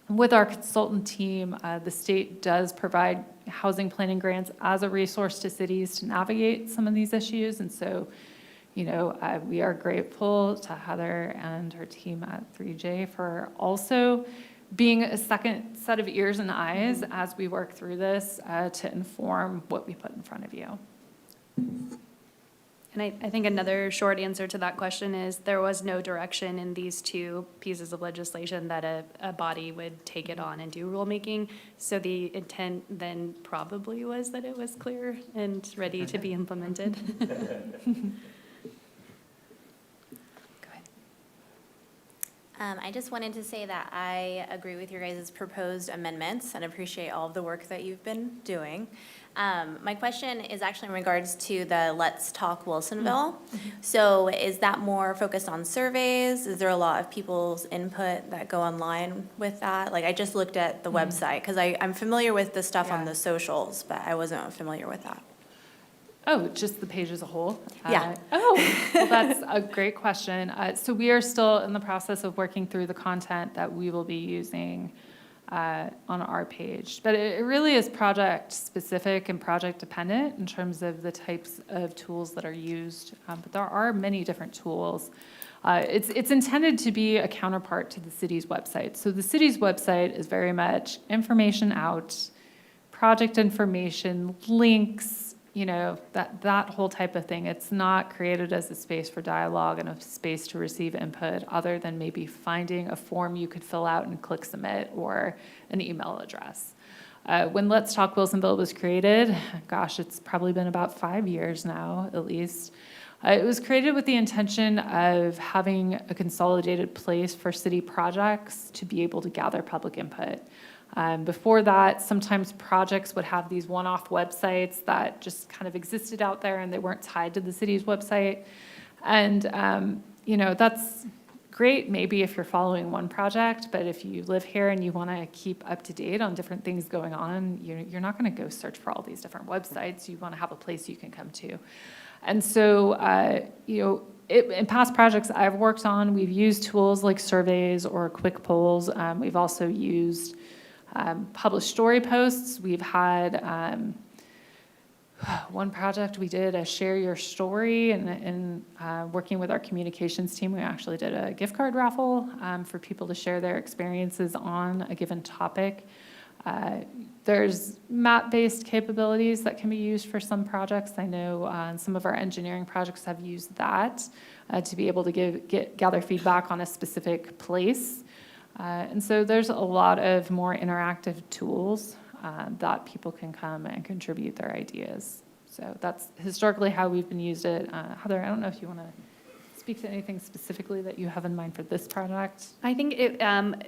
with our consultant team, the state does provide housing planning grants as a resource to cities to navigate some of these issues. And so, we are grateful to Heather and her team at 3J for also being a second set of ears and eyes as we work through this to inform what we put in front of you. And I think another short answer to that question is there was no direction in these two pieces of legislation that a body would take it on and do rulemaking. So the intent then probably was that it was clear and ready to be implemented. I just wanted to say that I agree with your guys' proposed amendments and appreciate all of the work that you've been doing. My question is actually in regards to the Let's Talk Wilsonville. So is that more focused on surveys? Is there a lot of people's input that go online with that? Like, I just looked at the website, because I'm familiar with the stuff on the socials, but I wasn't familiar with that. Oh, just the page as a whole? Yeah. Well, that's a great question. So we are still in the process of working through the content that we will be using on our page. But it really is project-specific and project-dependent in terms of the types of tools that are used. But there are many different tools. It's intended to be a counterpart to the city's website. So the city's website is very much information out, project information, links, that whole type of thing. It's not created as a space for dialogue and a space to receive input other than maybe finding a form you could fill out and click submit or an email address. When Let's Talk Wilsonville was created, gosh, it's probably been about 5 years now, at least. It was created with the intention of having a consolidated place for city projects to be able to gather public input. Before that, sometimes projects would have these one-off websites that just kind of existed out there and they weren't tied to the city's website. And, that's great maybe if you're following one project, but if you live here and you want to keep up to date on different things going on, you're not going to go search for all these different websites. You want to have a place you can come to. And so, in past projects I've worked on, we've used tools like surveys or quick polls. We've also used published story posts. We've had one project we did a share your story, and working with our communications team, we actually did a gift card raffle for people to share their experiences on a given topic. There's map-based capabilities that can be used for some projects. I know some of our engineering projects have used that to be able to gather feedback on a specific place. And so there's a lot of more interactive tools that people can come and contribute their ideas. So that's historically how we've been used it. Heather, I don't know if you want to speak to anything specifically that you have in mind for this project. I think it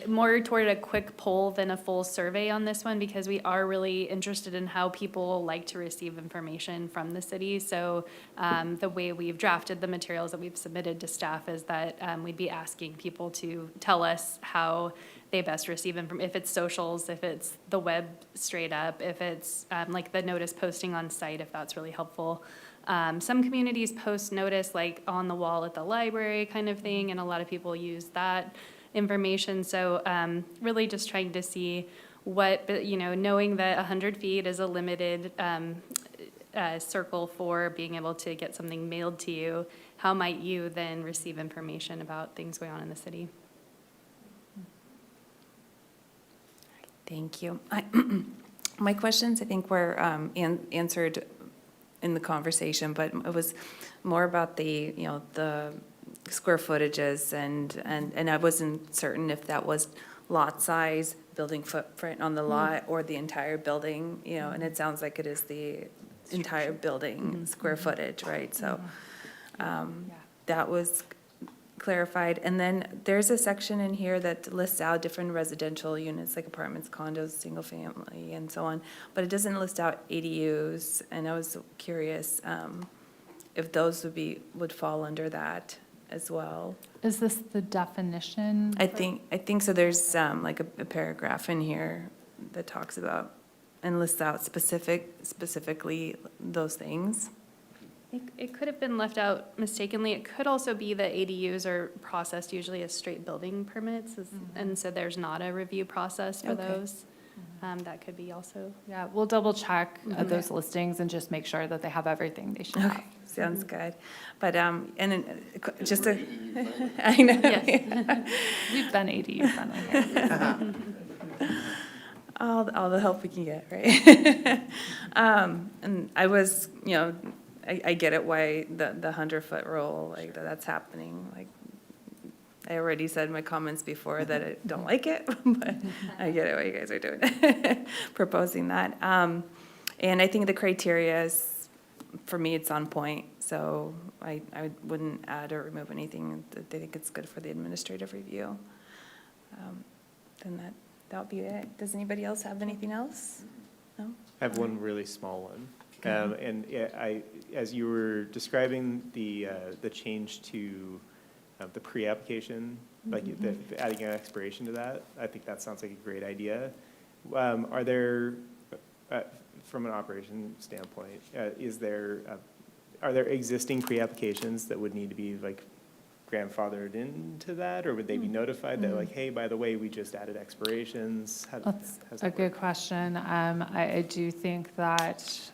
more toward a quick poll than a full survey on this one, because we are really interested in how people like to receive information from the city. So the way we've drafted the materials that we've submitted to staff is that we'd be asking people to tell us how they best receive information, if it's socials, if it's the web straight up, if it's like the notice posting on site, if that's really helpful. Some communities post notice like on the wall at the library kind of thing, and a lot of people use that information. So really just trying to see what, knowing that 100 feet is a limited circle for being able to get something mailed to you, how might you then receive information about things going on in the city? Thank you. My questions, I think, were answered in the conversation, but it was more about the, the square footages, and I wasn't certain if that was lot size, building footprint on the lot, or the entire building, and it sounds like it is the entire building square footage, right? So that was clarified. And then there's a section in here that lists out different residential units, like apartments, condos, single family, and so on, but it doesn't list out ADUs, and I was curious if those would fall under that as well. Is this the definition? I think so. There's like a paragraph in here that talks about and lists out specifically those things. It could have been left out mistakenly. It could also be that ADUs are processed usually as straight building permits, and so there's not a review process for those. That could be also. Yeah, we'll double check those listings and just make sure that they have everything they should have. Okay, sounds good. But, and then just a, I know. Yes. We've been ADU friendly here. All the help we can get, right? And I was, I get it why the 100-foot rule, like that's happening. Like I already said in my comments before that I don't like it, but I get it why you guys are doing proposing that. And I think the criteria is, for me, it's on point. So I wouldn't add or remove anything. I think it's good for the administrative review. Then that'll be it. Does anybody else have anything else? No? I have one really small one. And as you were describing the change to the pre-application, like adding an expiration to that, I think that sounds like a great idea. Are there, from an operation standpoint, are there existing pre-applications that would need to be like grandfathered into that, or would they be notified that like, hey, by the way, we just added expirations? That's a good question. I do think that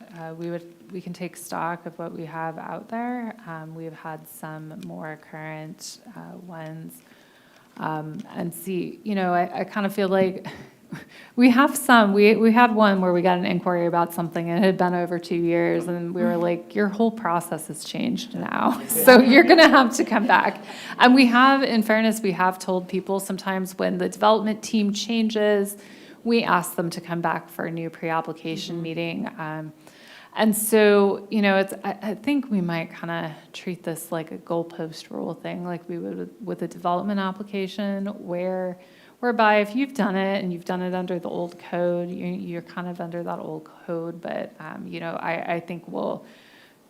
we can take stock of what we have out there. We've had some more current ones, and see, I kind of feel like we have some. We had one where we got an inquiry about something, and it had been over 2 years, and we were like, your whole process has changed now, so you're going to have to come back. And we have, in fairness, we have told people sometimes when the development team changes, we ask them to come back for a new pre-application meeting. And so, I think we might kind of treat this like a goalpost rule thing, like we would with a development application, whereby if you've done it and you've done it under the old code, you're kind of under that old code. But, I think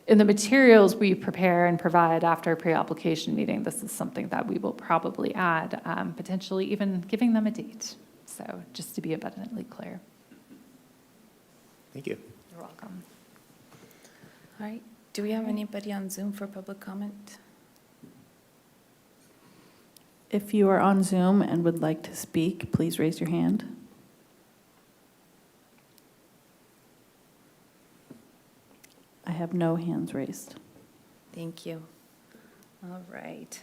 in the materials we prepare and provide after a pre-application meeting, this is something that we will probably add, potentially even giving them a date. So just to be abundantly clear. Thank you. You're welcome. All right. Do we have anybody on Zoom for public comment? If you are on Zoom and would like to speak, please raise your hand. I have no hands raised. Thank you. All right.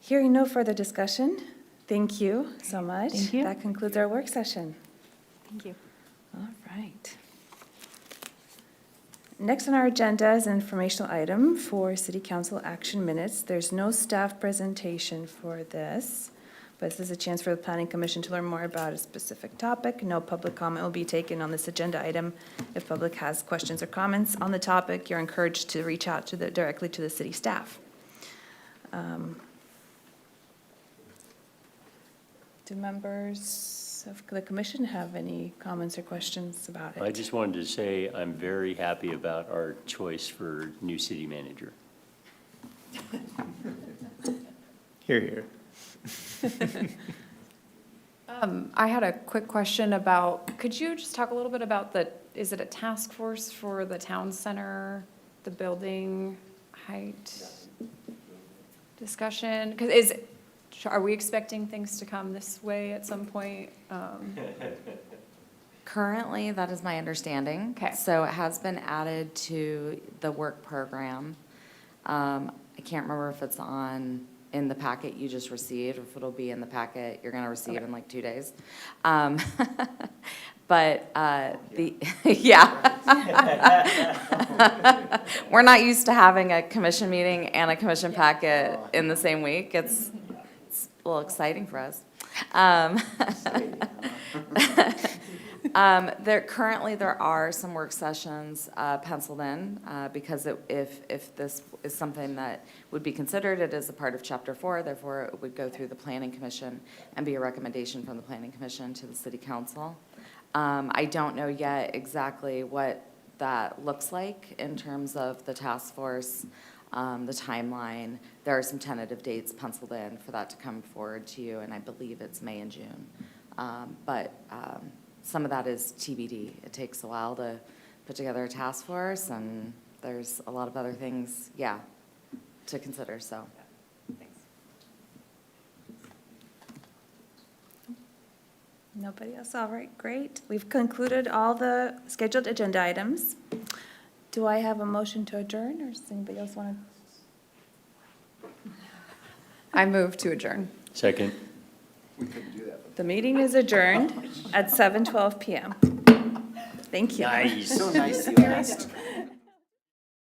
Hearing no further discussion, Thank you so much. Thank you. That concludes our work session. Thank you. All right. Next on our agenda is an informational item for City Council action minutes. There's no staff presentation for this, but this is a chance for the Planning Commission to learn more about a specific topic. No public comment will be taken on this agenda item. If public has questions or comments on the topic, you're encouraged to reach out to directly to the city staff. Do members of the commission have any comments or questions about it? I just wanted to say I'm very happy about our choice for new city manager. Here, here. I had a quick question about, could you just talk a little bit about is it a task force for the town center, the building height discussion? Because are we expecting things to come this way at some point? Currently, that is my understanding. Okay. So it has been added to the work program. I can't remember if it's in the packet you just received, or if it'll be in the packet you're gonna receive in like 2 days. But, yeah. We're not used to having a commission meeting and a commission packet in the same week. It's a little exciting for us. There are some work sessions penciled in, because if this is something that would be considered, it is a part of Chapter 4, therefore it would go through the Planning Commission and be a recommendation from the Planning Commission to the City Council. I don't know yet exactly what that looks like in terms of the task force, the timeline. There are some tentative dates penciled in for that to come forward to you, and I believe it's May and June. But some of that is TBD. It takes a while to put together a task force, and there's a lot of other things, to consider, so. Nobody else? All right, great. We've concluded all the scheduled agenda items. Do I have a motion to adjourn, or does anybody else want to? I move to adjourn. Second. The meeting is adjourned at 7:12 PM. Thank you. So nice you asked.